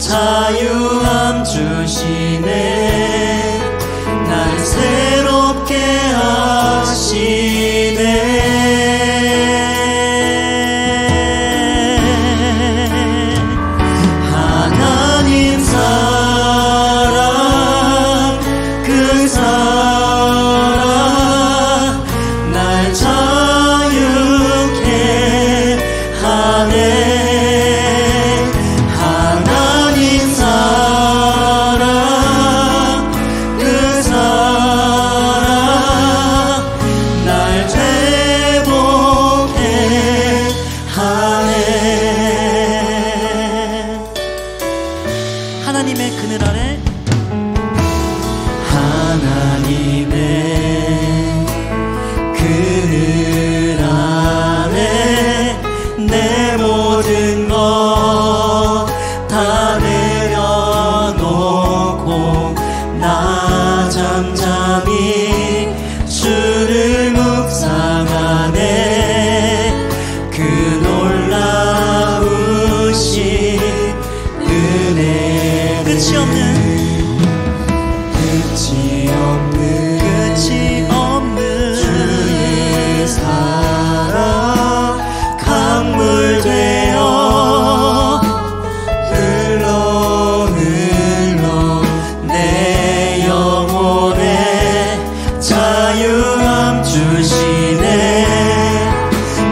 자유함 주시네. 날 새롭게 하시네. 하나님 사랑 그 사랑 날 자유케 하네. 하나님의 그늘 아래, 하나님의 그늘 아래 내 모든 것 다 내려놓고 나 잠잠히 주를 묵상하네. 그 놀라우신 은혜 끝이 없는 주의 사랑 강물 되어 흘러 내 영혼에 자유함 주시네.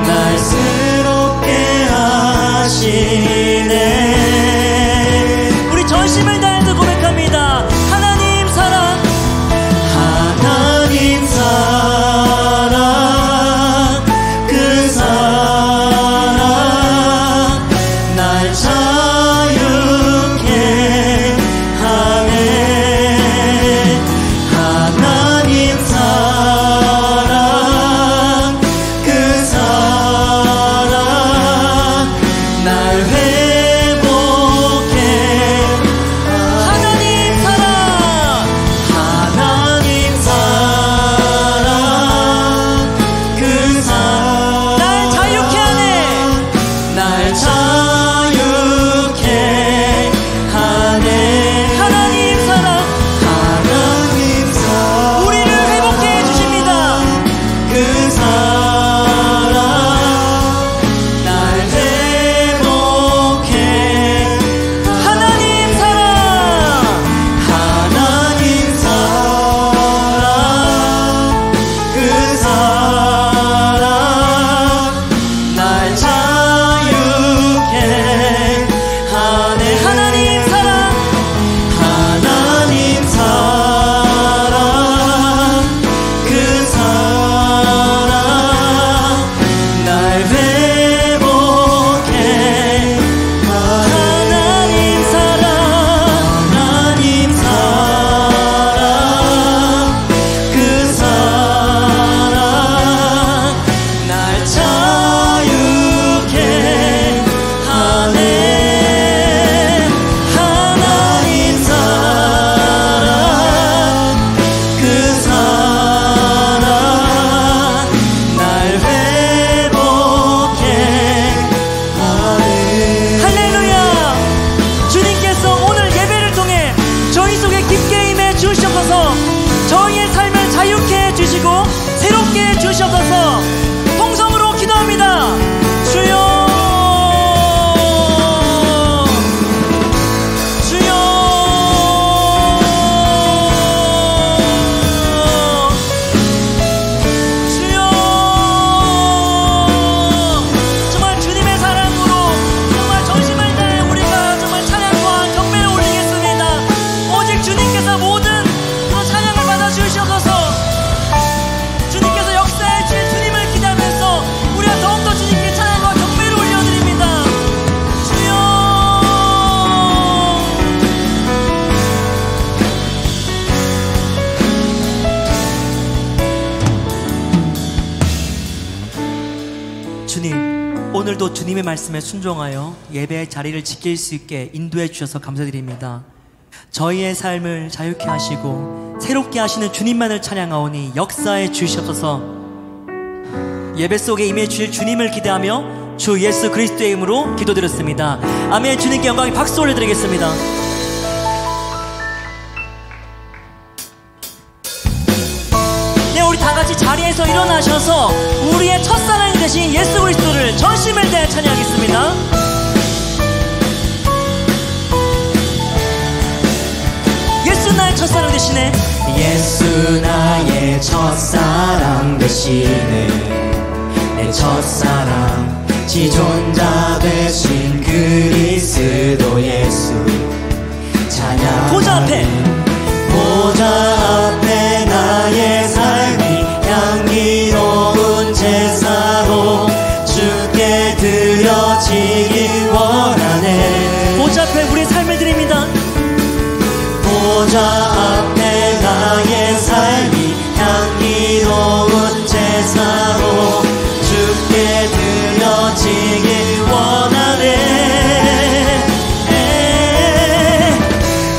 날 새롭게 하시네. 우리 전심을 다해서 고백합니다. 하나님 사랑, 하나님 사랑 그 사랑 날 자유케 하네. 하나님 사랑 그 사랑 날 회복해. 하나님 사랑, 하나님 사랑 그 사랑 날 자유케 하네. 날 자유케 하네. 하나님 사랑, 하나님 사랑 우리를 회복해 주십니다. 그 사랑 날 회복해. 하나님 사랑, 하나님 사랑 그 사랑 날 자유케 하네. 하나님 사랑, 하나님 사랑 그 사랑 날 회복해. 하나님 사랑, 하나님 사랑 그 사랑 날 자유케 하네. 하나님 사랑 그 사랑 날 회복해 하네. 할렐루야. 주님께서 오늘 예배를 통해 저희 속에 깊게 임해 주시옵소서. 저희의 삶을 자유케 해주시고 새롭게 해주시옵소서. 통성으로 기도합니다. 주여, 주여, 주여. 정말 주님의 사랑으로 정말 전심을 다해 우리가 정말 찬양과 경배를 올리겠습니다. 오직 주님께서 모든 그 찬양을 받아주시옵소서. 주님께서 역사해 주신 주님을 기대하면서 우리가 더욱더 주님께 찬양과 경배를 올려드립니다. 주여, 주님, 오늘도 주님의 말씀에 순종하여 예배의 자리를 지킬 수 있게 인도해 주셔서 감사드립니다. 저희의 삶을 자유케 하시고 새롭게 하시는 주님만을 찬양하오니 역사해 주시옵소서. 예배 속에 임해 주실 주님을 기대하며 주 예수 그리스도의 이름으로 기도드렸습니다. 아멘. 주님께 영광의 박수 올려드리겠습니다. 네, 우리 다같이 자리에서 일어나셔서 우리의 첫사랑이 되신 예수 그리스도를 전심을 다해 찬양하겠습니다. 예수 나의 첫사랑 되시네. 예수 나의 첫사랑 되시네. 내 첫사랑 지존자 되신 그리스도 예수 찬양. 보좌 앞에 나의 삶이 향기로운 제사로 주께 드려지길 원하네. 보좌 앞에 우리의 삶을 드립니다. 보좌 앞에 나의 삶이 향기로운 제사로 주께 드려지길 원하네.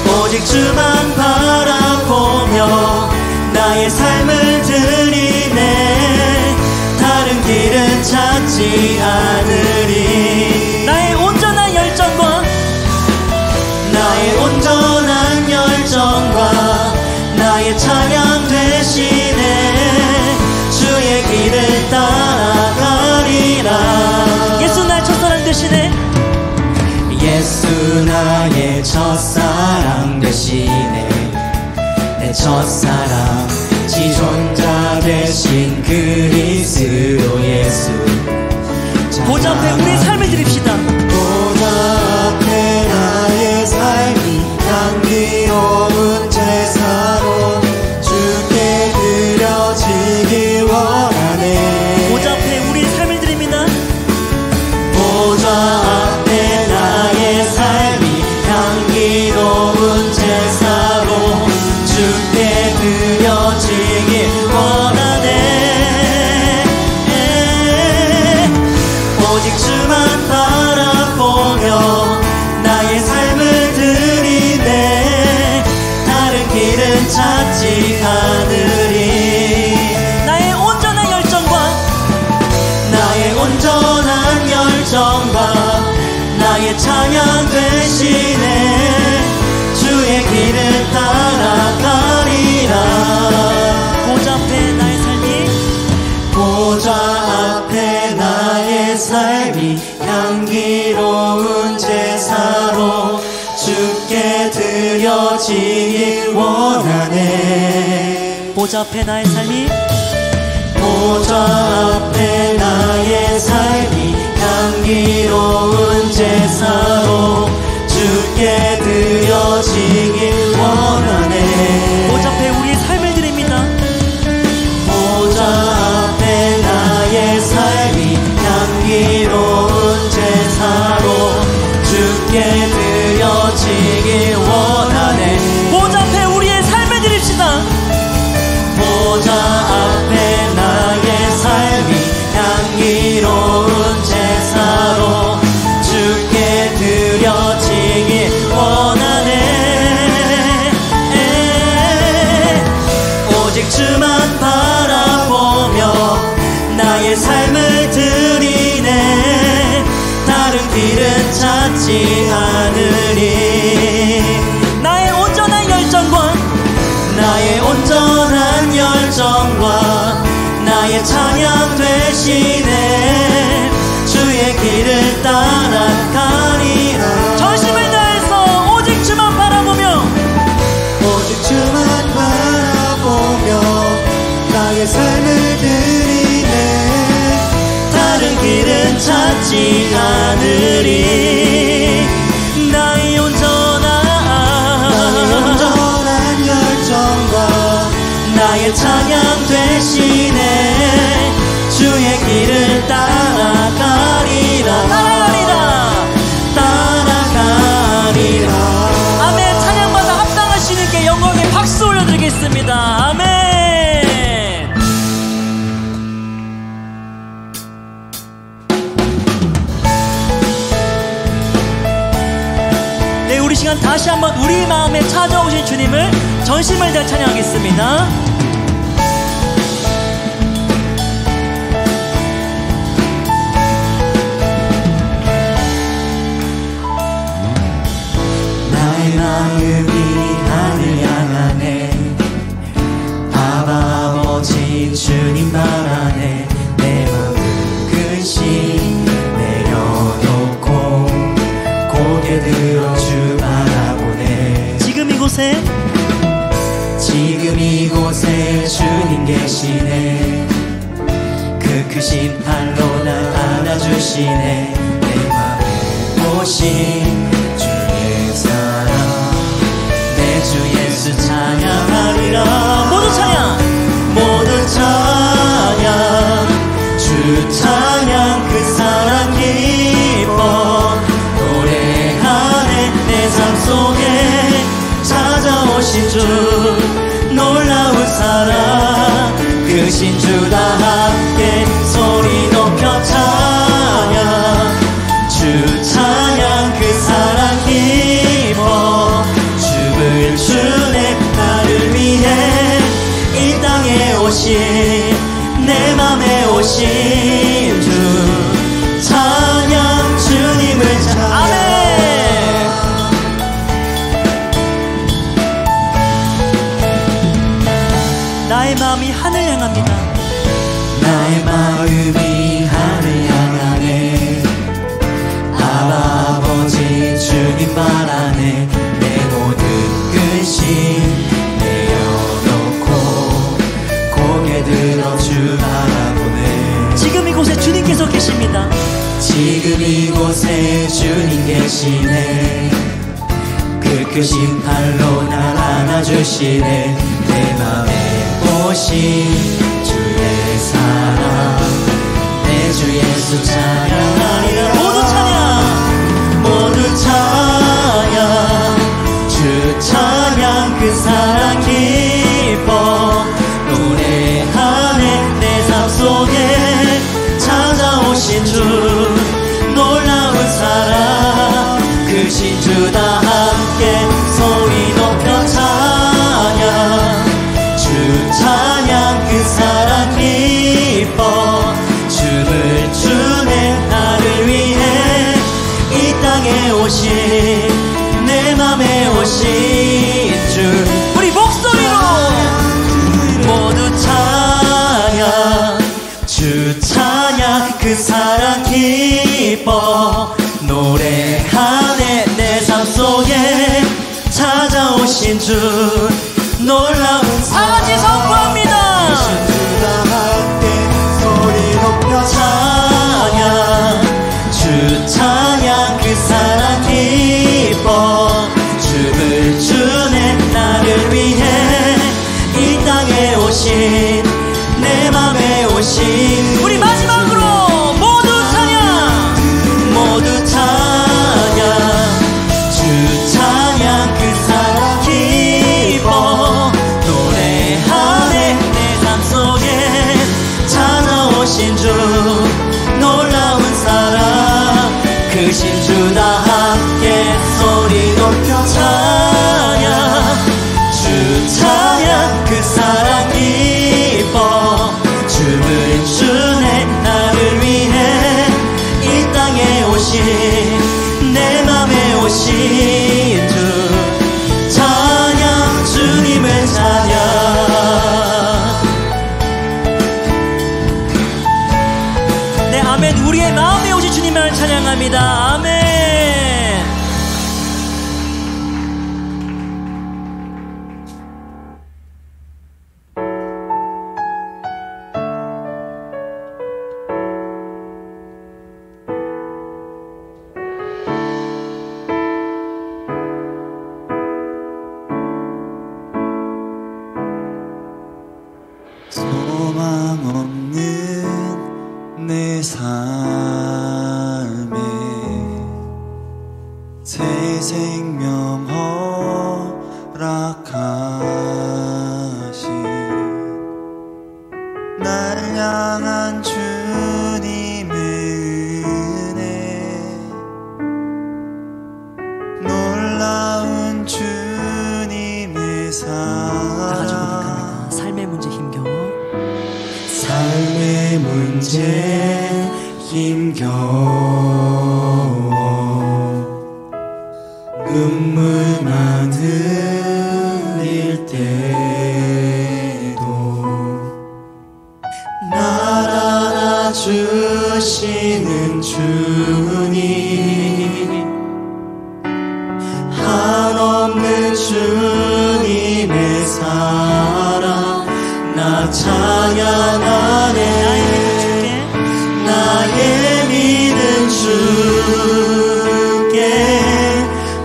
오직 주만 바라보며 나의 삶을 드리네. 다른 길은 찾지 않으리. 나의 온전한 열정과 나의 찬양 되시네. 주의 길을 따라가리라. 예수 나의 첫사랑 되시네. 예수 나의 첫사랑 되시네. 내 첫사랑 지존자 되신 그리스도 예수. 보좌 앞에 우리의 삶을 드립시다. 보좌 앞에 나의 삶이 향기로운 제사로 주께 드려지길 원하네. 보좌 앞에 우리의 삶을 드립니다. 보좌 앞에 나의 삶이 향기로운 제사로 주께 드려지길 원하네. 오직 주만 바라보며 나의 삶을 드리네. 다른 길은 찾지 않으리. 나의 온전한 열정과 나의 찬양 되시네. 주의 길을 따라가리라. 보좌 앞에 나의 삶이 보좌 앞에 나의 삶이 향기로운 제사로 주께 드려지길 원하네. 보좌 앞에 나의 삶이 보좌 앞에 나의 삶이 향기로운 제사로 주께 드려지길 원하네. 보좌 앞에 우리의 삶을 드립니다. 보좌 앞에 나의 삶이 향기로운 제사로 주께 드려지길 원하네. 보좌 앞에 우리의 삶을 드립시다. 보좌 앞에 나의 삶이 향기로운 제사로 주께 드려지길 원하네. 오직 주만 바라보며 나의 삶을 드리네. 다른 길은 찾지 않으리. 나의 온전한 열정과 나의 찬양 되시네. 주의 길을 따라가리라. 전심을 다해서 오직 주만 바라보며 나의 삶을 드리네. 다른 길은 찾지 않으리. 나의 온전한 열정과 나의 찬양 되시네. 주의 길을 따라가리라. 아멘. 찬양받아 합당하신 이께 영광의 박수 올려드리겠습니다. 아멘. 네, 우리 시간 다시 한번 우리 마음에 찾아오신 주님을 전심을 다해 찬양하겠습니다. 마음이 하늘 향하네. 아버지 주님 발 안에 내 마음 근심 내려놓고 고개 들어 주 바라보네. 지금 이곳에 주님 계시네. 그 크신 팔로 날 안아주시네. 내 맘에 오신 주의 사랑 내 주 예수 찬양하리라. 모두 찬양 주 찬양 그 사랑 기뻐 노래하네. 내 삶 속에 찾아오신 주 놀라운 사랑 크신 주 다 함께 소리 높여 찬양. 주 찬양 그 사랑 기뻐 춤을 추네. 나를 위해 이 땅에 오신 내 맘에 오신 주 찬양. 주님을 찬양. 아멘. 나의 마음이 하늘 향합니다. 나의 마음이 하늘 향하네. 아버지 주님 발 안에 내 모든 근심 내려놓고 고개 들어 주 바라보네. 지금 이곳에 주님께서 계십니다. 지금 이곳에 주님 계시네. 그 크신 팔로 날 안아주시네. 내 맘에 오신 주의 사랑 내 주 예수 찬양하리라. 모두 찬양 주 찬양 그 사랑 기뻐 노래하네. 내 삶 속에 찾아오신 주 놀라운 사랑 크신 주 다 함께 소리 높여 찬양. 주 찬양 그 사랑 기뻐 춤을 추네. 나를 위해 이 땅에 오신 내 맘에 오신 주 우리 목소리로 모두 찬양. 주 찬양 그 사랑 기뻐 노래하네. 내 삶 속에 찾아오신 주 놀라운 다같이 선포합니다. 소리 높여 찬양. 주 찬양 그 사랑 기뻐 춤을 추네. 나를 위해 이 땅에 오신 내 맘에 오신 우리 마지막으로 모두 찬양 주 찬양 그 사랑 기뻐 노래하네. 내 삶 속에 찾아오신 주 놀라운 사랑 크신 주 다 함께 소리 높여 찬양. 주 찬양 그 사랑 기뻐 춤을 추네. 나를 위해 이 땅에 오신 내 맘에 오신 주 찬양. 주님을 찬양. 네 아멘. 우리의 마음에 오신 주님을 찬양합니다. 아멘. 소망 없는 내 삶에 새 생명 허락하신 날 향한 주님의 은혜 놀라운 주님의 사랑. 삶의 문제 힘겨워 삶의 문제 힘겨워 눈물만 드릴 때도 날 알아주시는 주님, 한없는 주님의 사랑 나 찬양하네. 나의 믿음 주께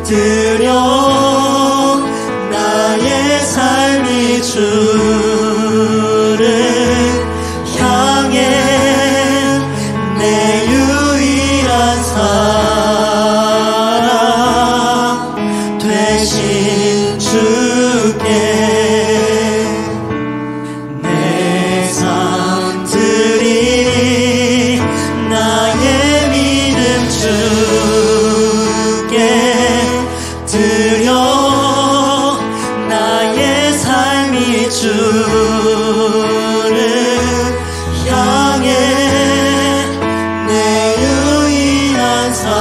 드려 나의 삶이 주를 향해 내 유일한 사랑 되신 주께 내 삶 드리리. 나의 믿음 주께 드려 나의 삶이 주를 향해 내 유일한 사랑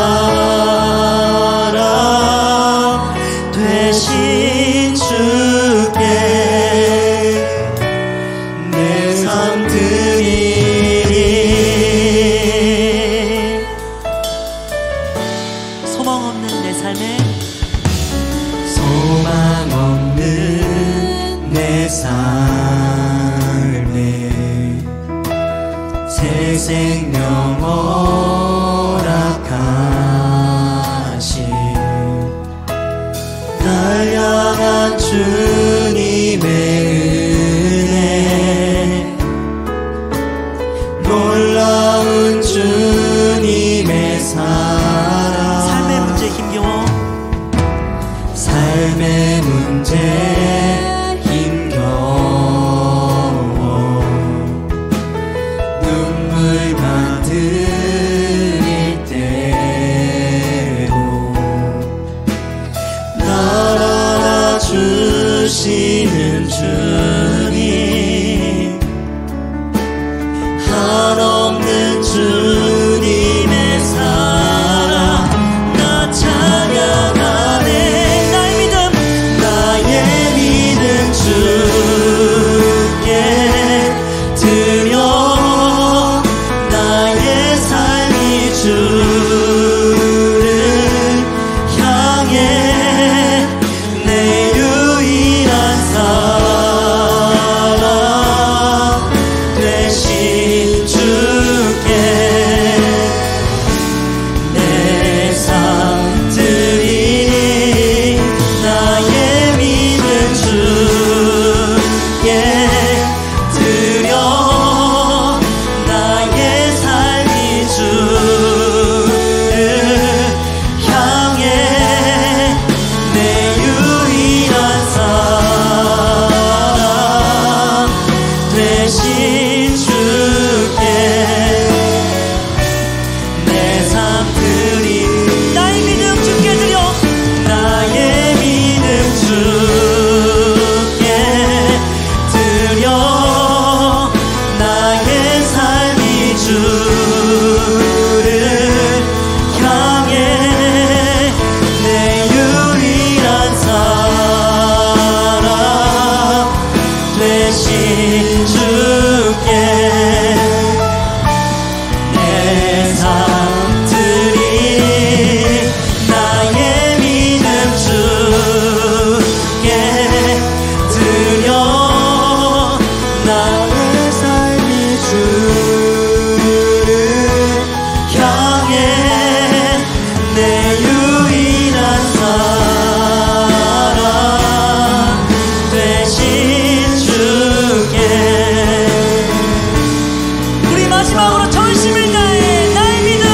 되신 주께 내 삶 드리리. 소망 없는 내 삶에 소망 없는 내 삶에 새 생명 허락하신 날 향한 주님의 은혜, 놀라운 주님의 사랑. 삶의 문제 힘겨워 삶의 문제 힘겨워 눈물만 흘릴 때도 날 알아주시는 주님, 한없는 주님의 사랑 나 찬양하네. 나의 믿음 주께 드려 나의 삶이 주를 향해 내 유일한 사랑 되신 주께 내 삶 드리리. 나의 믿음 주께 드려 나의 삶이 주를 향해 내 유일한 사랑 되신 주께 내 삶 드리. 나의 믿음 주께 드려 나의 믿음 주께 드려 나의 삶이 주를 향해 내 유일한 사랑 되신 주께 내 삶 드리리. 나의 믿음 주께 드려 나의 삶이 주를 향해 내 유일한 사랑 되신 주께. 우리 마지막으로 전심을 다해 나의 믿음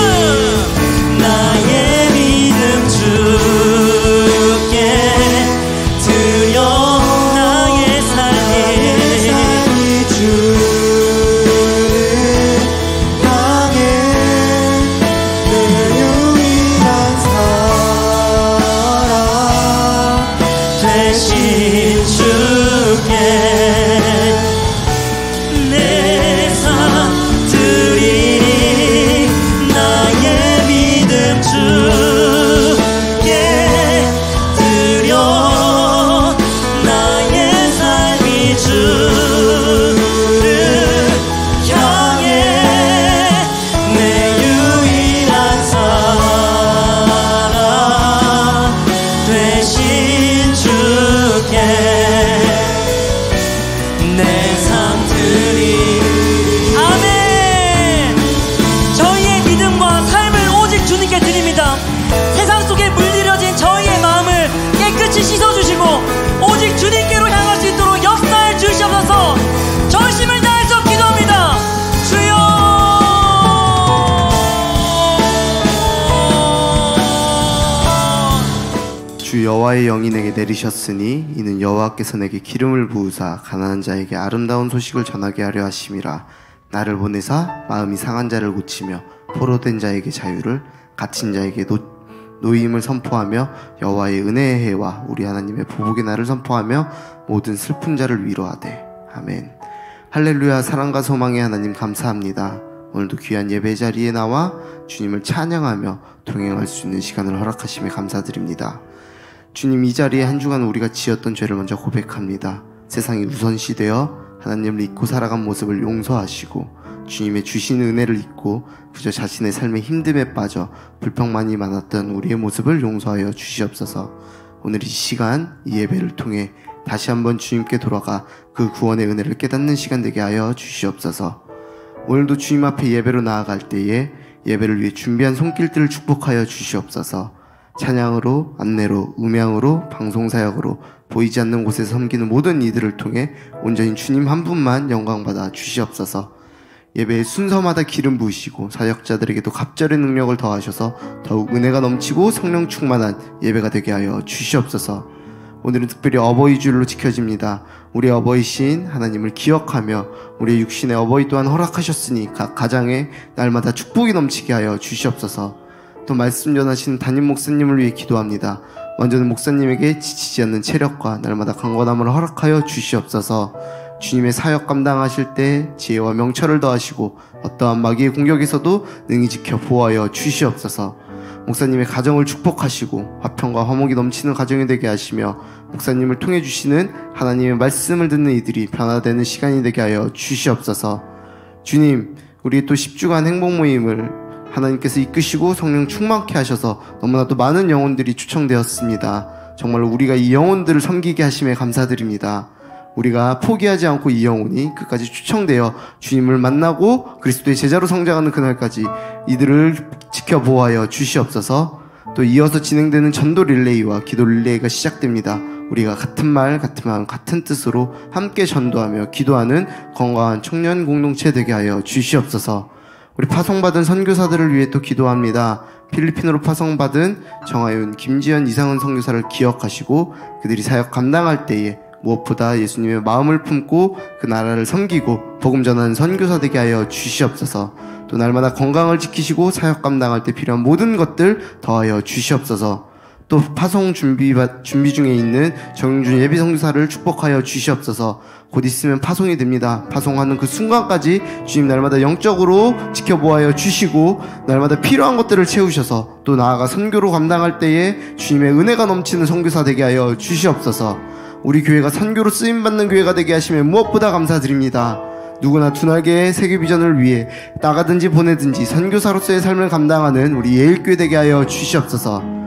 나의 믿음 주께 드려 나의 삶이 주를 향해 내 유일한 사랑 되신 주께 내 삶 드리리. 나의 믿음 주께 드려 여호와의 영이 내게 내리셨으니 이는 여호와께서 내게 기름을 부으사 가난한 자에게 아름다운 소식을 전하게 하려 하심이라. 나를 보내사 마음이 상한 자를 고치며 포로된 자에게 자유를, 갇힌 자에게 노임을 선포하며 여호와의 은혜의 해와 우리 하나님의 보복의 날을 선포하며 모든 슬픈 자를 위로하되. 아멘. 할렐루야. 사랑과 소망의 하나님 감사합니다. 오늘도 귀한 예배 자리에 나와 주님을 찬양하며 동행할 수 있는 시간을 허락하심에 감사드립니다. 주님, 이 자리에 한 주간 우리가 지었던 죄를 먼저 고백합니다. 세상이 우선시되어 하나님을 잊고 살아간 모습을 용서하시고 주님의 주신 은혜를 잊고 그저 자신의 삶의 힘듦에 빠져 불평만이 많았던 우리의 모습을 용서하여 주시옵소서. 오늘 이 시간 이 예배를 통해 다시 한번 주님께 돌아가 그 구원의 은혜를 깨닫는 시간 되게 하여 주시옵소서. 오늘도 주님 앞에 예배로 나아갈 때에 예배를 위해 준비한 손길들을 축복하여 주시옵소서. 찬양으로, 안내로, 음향으로, 방송사역으로 보이지 않는 곳에서 섬기는 모든 이들을 통해 온전히 주님 한 분만 영광받아 주시옵소서. 예배의 순서마다 기름 부으시고 사역자들에게도 갑절의 능력을 더하셔서 더욱 은혜가 넘치고 성령 충만한 예배가 되게 하여 주시옵소서. 오늘은 특별히 어버이 주일로 지켜집니다. 우리 어버이신 하나님을 기억하며 우리의 육신의 어버이 또한 허락하셨으니 각 가정에 날마다 축복이 넘치게 하여 주시옵소서. 또 말씀 전하시는 담임 목사님을 위해 기도합니다. 먼저는 목사님에게 지치지 않는 체력과 날마다 강건함을 허락하여 주시옵소서. 주님의 사역 감당하실 때 지혜와 명철을 더하시고 어떠한 마귀의 공격에서도 능히 지켜 보호하여 주시옵소서. 목사님의 가정을 축복하시고 화평과 화목이 넘치는 가정이 되게 하시며 목사님을 통해 주시는 하나님의 말씀을 듣는 이들이 변화되는 시간이 되게 하여 주시옵소서. 주님, 우리 또 10주간 행복 모임을 하나님께서 이끄시고 성령 충만케 하셔서 너무나도 많은 영혼들이 초청되었습니다. 정말 우리가 이 영혼들을 섬기게 하심에 감사드립니다. 우리가 포기하지 않고 이 영혼이 끝까지 초청되어 주님을 만나고 그리스도의 제자로 성장하는 그날까지 이들을 지켜보아여 주시옵소서. 또 이어서 진행되는 전도 릴레이와 기도 릴레이가 시작됩니다. 우리가 같은 말, 같은 마음, 같은 뜻으로 함께 전도하며 기도하는 건강한 청년 공동체 되게 하여 주시옵소서. 우리 파송받은 선교사들을 위해 또 기도합니다. 필리핀으로 파송받은 정하윤, 김지연, 이상은 선교사를 기억하시고 그들이 사역 감당할 때에 무엇보다 예수님의 마음을 품고 그 나라를 섬기고 복음 전하는 선교사 되게 하여 주시옵소서. 또 날마다 건강을 지키시고 사역 감당할 때 필요한 모든 것들 더하여 주시옵소서. 또 파송 준비 중에 있는 정윤준 예비 선교사를 축복하여 주시옵소서. 곧 있으면 파송이 됩니다. 파송하는 그 순간까지 주님 날마다 영적으로 지켜보아여 주시고 날마다 필요한 것들을 채우셔서 또 나아가 선교로 감당할 때에 주님의 은혜가 넘치는 선교사 되게 하여 주시옵소서. 우리 교회가 선교로 쓰임받는 교회가 되게 하시면 무엇보다 감사드립니다. 누구나 두 날개의 세계 비전을 위해 나가든지 보내든지 선교사로서의 삶을 감당하는 우리 예일교회 되게 하여 주시옵소서.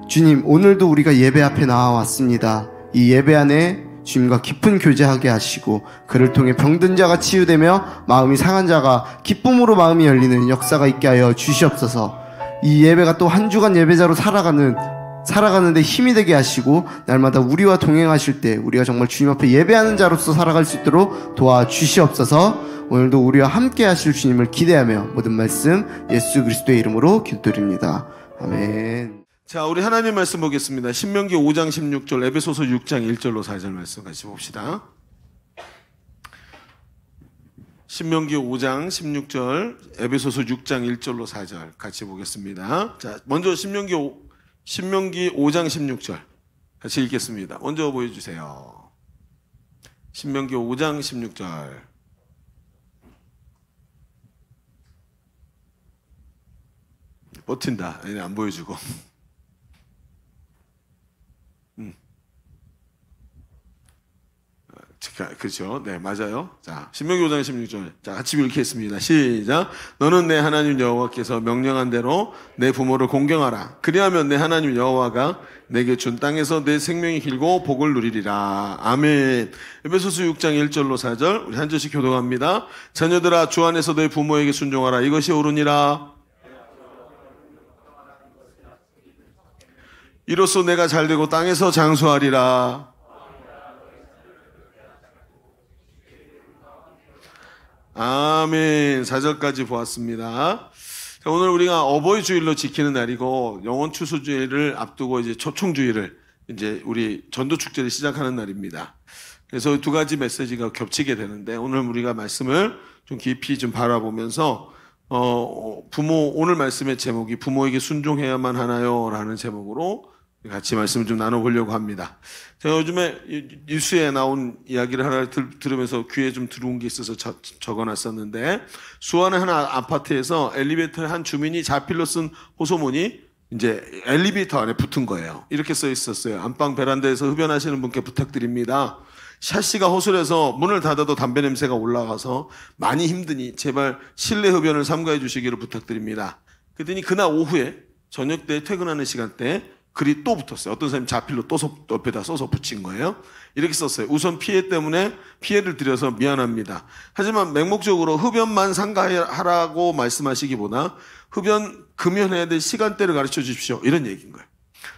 주님, 오늘도 우리가 예배 앞에 나와왔습니다. 이 예배 안에 주님과 깊은 교제하게 하시고 그를 통해 병든 자가 치유되며 마음이 상한 자가 기쁨으로 마음이 열리는 역사가 있게 하여 주시옵소서. 이 예배가 또 한 주간 예배자로 살아가는데 힘이 되게 하시고 날마다 우리와 동행하실 때 우리가 정말 주님 앞에 예배하는 자로서 살아갈 수 있도록 도와주시옵소서. 오늘도 우리와 함께 하실 주님을 기대하며 모든 말씀 예수 그리스도의 이름으로 기도드립니다. 아멘. 자, 우리 하나님 말씀 보겠습니다. 신명기 5장 16절, 에베소서 6장 1절로 4절 말씀 같이 봅시다. 신명기 5장 16절, 에베소서 6장 1절로 4절 같이 보겠습니다. 자, 먼저 신명기 5장 16절 같이 읽겠습니다. 먼저 보여주세요. 신명기 5장 16절. 버틴다. 얘네 안 보여주고. 그렇죠. 네, 맞아요. 자, 신명기 5장 16절. 자, 같이 읽겠습니다. 시작. 너는 내 하나님 여호와께서 명령한 대로 내 부모를 공경하라. 그리하면 내 하나님 여호와가 내게 준 땅에서 내 생명이 길고 복을 누리리라. 아멘. 에베소서 6장 1절로 4절. 우리 한 절씩 교독합니다. 자녀들아, 주 안에서 내 부모에게 순종하라. 이것이 옳으니라. 이로써 내가 잘되고 땅에서 장수하리라. 아멘. 4절까지 보았습니다. 오늘 우리가 어버이 주일로 지키는 날이고 영혼 추수주일을 앞두고 이제 초청주일을 이제 우리 전도 축제를 시작하는 날입니다. 그래서 두 가지 메시지가 겹치게 되는데 오늘 우리가 말씀을 좀 깊이 좀 바라보면서 부모, 오늘 말씀의 제목이 부모에게 순종해야만 하나요? 라는 제목으로 같이 말씀을 좀 나눠보려고 합니다. 제가 요즘에 뉴스에 나온 이야기를 하나 들으면서 귀에 좀 들어온 게 있어서 적어놨었는데, 수원의 한 아파트에서 엘리베이터에 한 주민이 자필로 쓴 호소문이 이제 엘리베이터 안에 붙은 거예요. 이렇게 써 있었어요. 안방 베란다에서 흡연하시는 분께 부탁드립니다. 샤시가 호술해서 문을 닫아도 담배 냄새가 올라가서 많이 힘드니 제발 실내 흡연을 삼가해 주시기를 부탁드립니다. 그랬더니 그날 오후에 저녁 때 퇴근하는 시간대에 글이 또 붙었어요. 어떤 사람이 자필로 또 옆에다 써서 붙인 거예요. 이렇게 썼어요. 우선 피해 때문에 피해를 드려서 미안합니다. 하지만 맹목적으로 흡연만 삼가하라고 말씀하시기보다 흡연 금연해야 될 시간대를 가르쳐 주십시오. 이런 얘기인 거예요.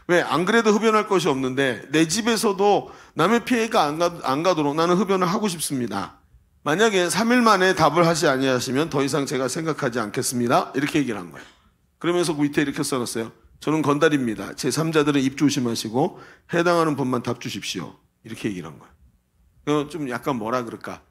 왜? 안 그래도 흡연할 것이 없는데 내 집에서도 남의 피해가 안 가도록 나는 흡연을 하고 싶습니다. 만약에 3일 만에 답을 하지 아니하시면 더 이상 제가 생각하지 않겠습니다. 이렇게 얘기를 한 거예요. 그러면서 그 밑에 이렇게 써놨어요. 저는 건달입니다. 제3자들은 입 조심하시고 해당하는 분만 답 주십시오. 이렇게 얘기를 한 거예요. 좀 약간 뭐라 그럴까.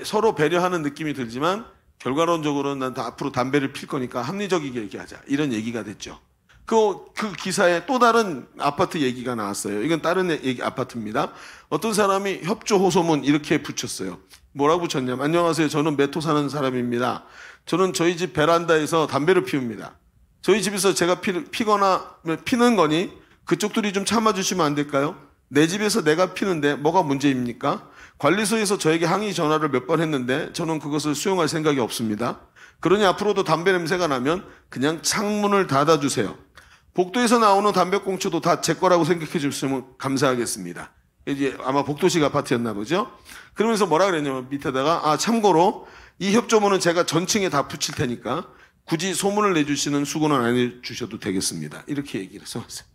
서로 배려하는 느낌이 들지만 결과론적으로는 난 앞으로 담배를 필 거니까 합리적이게 얘기하자. 이런 얘기가 됐죠. 그 기사에 또 다른 아파트 얘기가 나왔어요. 이건 다른 아파트입니다. 어떤 사람이 협조 호소문 이렇게 붙였어요. 뭐라고 붙였냐면, 안녕하세요. 저는 매토 사는 사람입니다. 저는 저희 집 베란다에서 담배를 피웁니다. 저희 집에서 제가 피거나 피는 거니 그쪽들이 좀 참아주시면 안 될까요? 내 집에서 내가 피는데 뭐가 문제입니까? 관리소에서 저에게 항의 전화를 몇 번 했는데 저는 그것을 수용할 생각이 없습니다. 그러니 앞으로도 담배 냄새가 나면 그냥 창문을 닫아주세요. 복도에서 나오는 담배꽁초도 다 제 거라고 생각해 주시면 감사하겠습니다. 이제 아마 복도식 아파트였나 보죠? 그러면서 뭐라 그랬냐면 밑에다가 참고로 이 협조문은 제가 전층에 다 붙일 테니까 굳이 소문을 내주시는 수고는 안 해주셔도 되겠습니다. 이렇게 얘기를 써놨어요.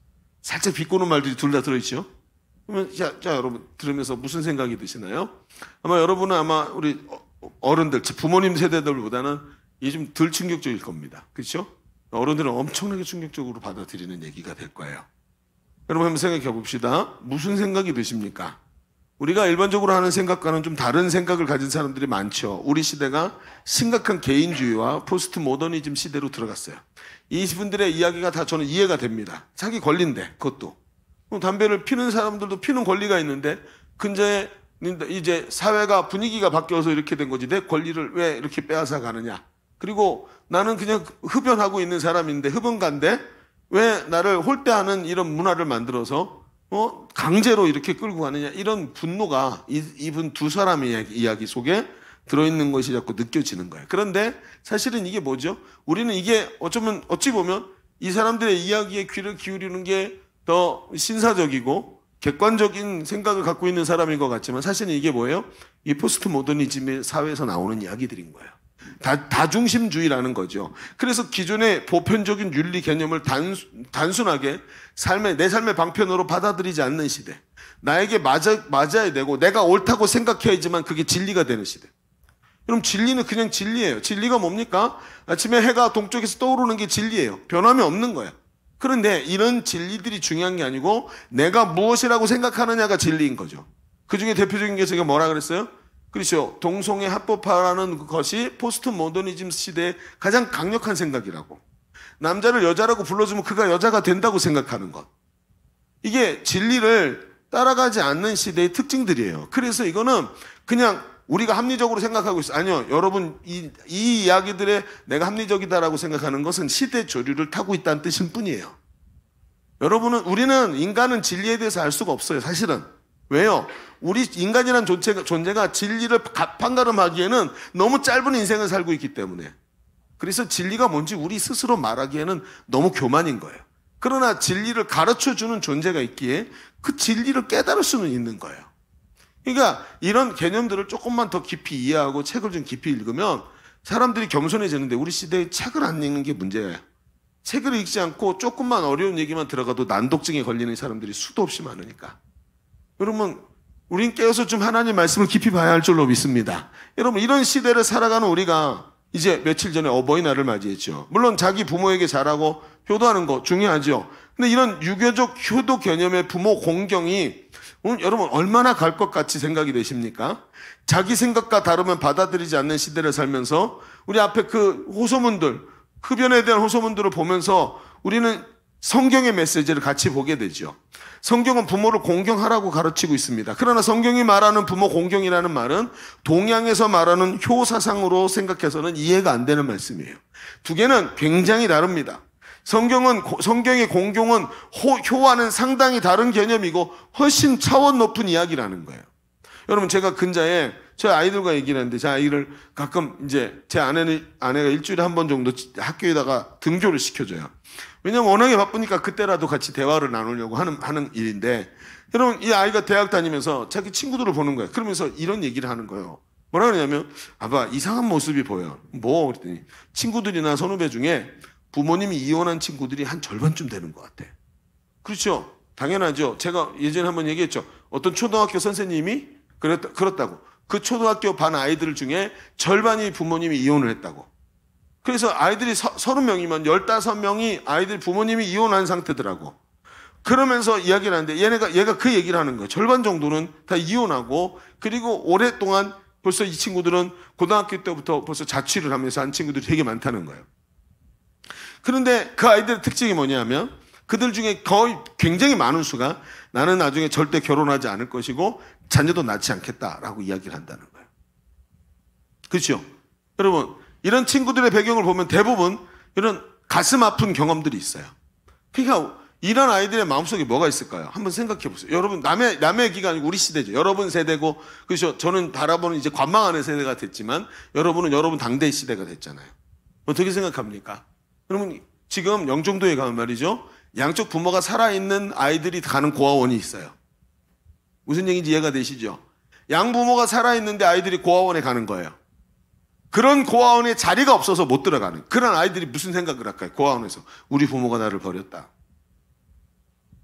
살짝 비꼬는 말들이 둘 다 들어있죠? 그러면 자 여러분 들으면서 무슨 생각이 드시나요? 아마 여러분은 아마 우리 어른들, 부모님 세대들보다는 이게 좀 덜 충격적일 겁니다. 그렇죠? 어른들은 엄청나게 충격적으로 받아들이는 얘기가 될 거예요. 여러분 한번 생각해 봅시다. 무슨 생각이 드십니까? 우리가 일반적으로 하는 생각과는 좀 다른 생각을 가진 사람들이 많죠. 우리 시대가 심각한 개인주의와 포스트 모더니즘 시대로 들어갔어요. 이분들의 이야기가 다 저는 이해가 됩니다. 자기 권리인데 그것도. 담배를 피는 사람들도 피는 권리가 있는데 근저에 이제 사회가 분위기가 바뀌어서 이렇게 된 거지 내 권리를 왜 이렇게 빼앗아 가느냐. 그리고 나는 그냥 흡연하고 있는 사람인데 흡연가인데 왜 나를 홀대하는 이런 문화를 만들어서 강제로 이렇게 끌고 가느냐. 이런 분노가 이분 두 사람의 이야기 속에 들어있는 것이 자꾸 느껴지는 거예요. 그런데 사실은 이게 뭐죠? 우리는 이게 어찌 보면 이 사람들의 이야기에 귀를 기울이는 게 더 신사적이고 객관적인 생각을 갖고 있는 사람인 것 같지만 사실은 이게 뭐예요? 이 포스트 모더니즘의 사회에서 나오는 이야기들인 거예요. 다중심주의라는 거죠. 그래서 기존의 보편적인 윤리 개념을 단순하게 내 삶의 방편으로 받아들이지 않는 시대. 나에게 맞아야 되고 내가 옳다고 생각해야지만 그게 진리가 되는 시대. 그럼 진리는 그냥 진리예요. 진리가 뭡니까? 아침에 해가 동쪽에서 떠오르는 게 진리예요. 변함이 없는 거예요. 그런데 이런 진리들이 중요한 게 아니고 내가 무엇이라고 생각하느냐가 진리인 거죠. 그 중에 대표적인 게 제가 뭐라 그랬어요? 그렇죠. 동성애 합법화라는 것이 포스트 모더니즘 시대의 가장 강력한 생각이라고. 남자를 여자라고 불러주면 그가 여자가 된다고 생각하는 것. 이게 진리를 따라가지 않는 시대의 특징들이에요. 그래서 이거는 그냥 우리가 합리적으로 생각하고 있어요. 아니요. 여러분 이 이야기들에 내가 합리적이다라고 생각하는 것은 시대 조류를 타고 있다는 뜻일 뿐이에요. 우리는 인간은 진리에 대해서 알 수가 없어요. 사실은. 왜요? 우리 인간이라는 존재가 진리를 판가름하기에는 너무 짧은 인생을 살고 있기 때문에. 그래서 진리가 뭔지 우리 스스로 말하기에는 너무 교만인 거예요. 그러나 진리를 가르쳐주는 존재가 있기에 그 진리를 깨달을 수는 있는 거예요. 그러니까 이런 개념들을 조금만 더 깊이 이해하고 책을 좀 깊이 읽으면 사람들이 겸손해지는데 우리 시대에 책을 안 읽는 게 문제예요. 책을 읽지 않고 조금만 어려운 얘기만 들어가도 난독증에 걸리는 사람들이 수도 없이 많으니까. 여러분, 우린 깨어서 좀 하나님 말씀을 깊이 봐야 할 줄로 믿습니다. 여러분, 이런 시대를 살아가는 우리가 이제 며칠 전에 어버이날을 맞이했죠. 물론 자기 부모에게 잘하고 효도하는 거 중요하죠. 근데 이런 유교적 효도 개념의 부모 공경이 여러분 얼마나 갈 것 같이 생각이 되십니까? 자기 생각과 다르면 받아들이지 않는 시대를 살면서 우리 앞에 그 호소문들, 흡연에 대한 호소문들을 보면서 우리는 성경의 메시지를 같이 보게 되죠. 성경은 부모를 공경하라고 가르치고 있습니다. 그러나 성경이 말하는 부모 공경이라는 말은 동양에서 말하는 효사상으로 생각해서는 이해가 안 되는 말씀이에요. 두 개는 굉장히 다릅니다. 성경의 공경은 효와는 상당히 다른 개념이고 훨씬 차원 높은 이야기라는 거예요. 여러분, 제가 근자에 저희 아이들과 얘기를 하는데, 제 아이를 가끔 이제 제 아내가 일주일에 한 번 정도 학교에다가 등교를 시켜줘요. 왜냐면 워낙에 바쁘니까 그때라도 같이 대화를 나누려고 하는 일인데, 여러분, 이 아이가 대학 다니면서 자기 친구들을 보는 거예요. 그러면서 이런 얘기를 하는 거예요. 뭐라 그러냐면, 아빠, 이상한 모습이 보여. 뭐? 그랬더니, 친구들이나 선후배 중에 부모님이 이혼한 친구들이 한 절반쯤 되는 것 같아. 그렇죠? 당연하죠. 제가 예전에 한번 얘기했죠. 어떤 초등학교 선생님이 그렇다고. 그 초등학교 반 아이들 중에 절반이 부모님이 이혼을 했다고. 그래서 아이들이 30명이면 15명이 아이들 부모님이 이혼한 상태더라고. 그러면서 이야기를 하는데 얘가 그 얘기를 하는 거예요. 절반 정도는 다 이혼하고, 그리고 오랫동안 벌써 이 친구들은 고등학교 때부터 벌써 자취를 하면서 한 친구들이 되게 많다는 거예요. 그런데 그 아이들의 특징이 뭐냐면 그들 중에 거의 굉장히 많은 수가 나는 나중에 절대 결혼하지 않을 것이고 자녀도 낳지 않겠다라고 이야기를 한다는 거예요. 그렇죠? 여러분, 이런 친구들의 배경을 보면 대부분 이런 가슴 아픈 경험들이 있어요. 그러니까 이런 아이들의 마음속에 뭐가 있을까요? 한번 생각해 보세요. 여러분, 남의 얘기가 아니고 우리 시대죠. 여러분 세대고, 그렇죠? 저는 바라보는 이제 관망 안의 세대가 됐지만 여러분은 여러분 당대의 시대가 됐잖아요. 어떻게 생각합니까? 여러분, 지금 영종도에 가면 말이죠, 양쪽 부모가 살아있는 아이들이 가는 고아원이 있어요. 무슨 얘기인지 이해가 되시죠? 양부모가 살아있는데 아이들이 고아원에 가는 거예요. 그런 고아원에 자리가 없어서 못 들어가는, 그런 아이들이 무슨 생각을 할까요? 고아원에서 우리 부모가 나를 버렸다.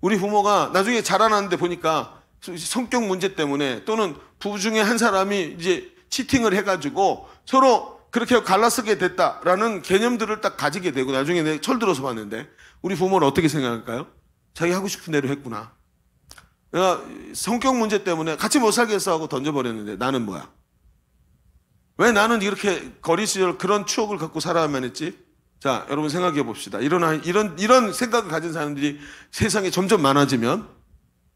우리 부모가 나중에 자라나는데 보니까 성격 문제 때문에, 또는 부부 중에 한 사람이 이제 치팅을 해가지고 서로 그렇게 갈라서게 됐다라는 개념들을 딱 가지게 되고, 나중에 내가 철들어서 봤는데 우리 부모는 어떻게 생각할까요? 자기 하고 싶은 대로 했구나. 내가 성격 문제 때문에 같이 못 살겠어 하고 던져버렸는데 나는 뭐야? 왜 나는 이렇게 거리 시절 그런 추억을 갖고 살아야만 했지? 자, 여러분 생각해 봅시다. 이런 생각을 가진 사람들이 세상에 점점 많아지면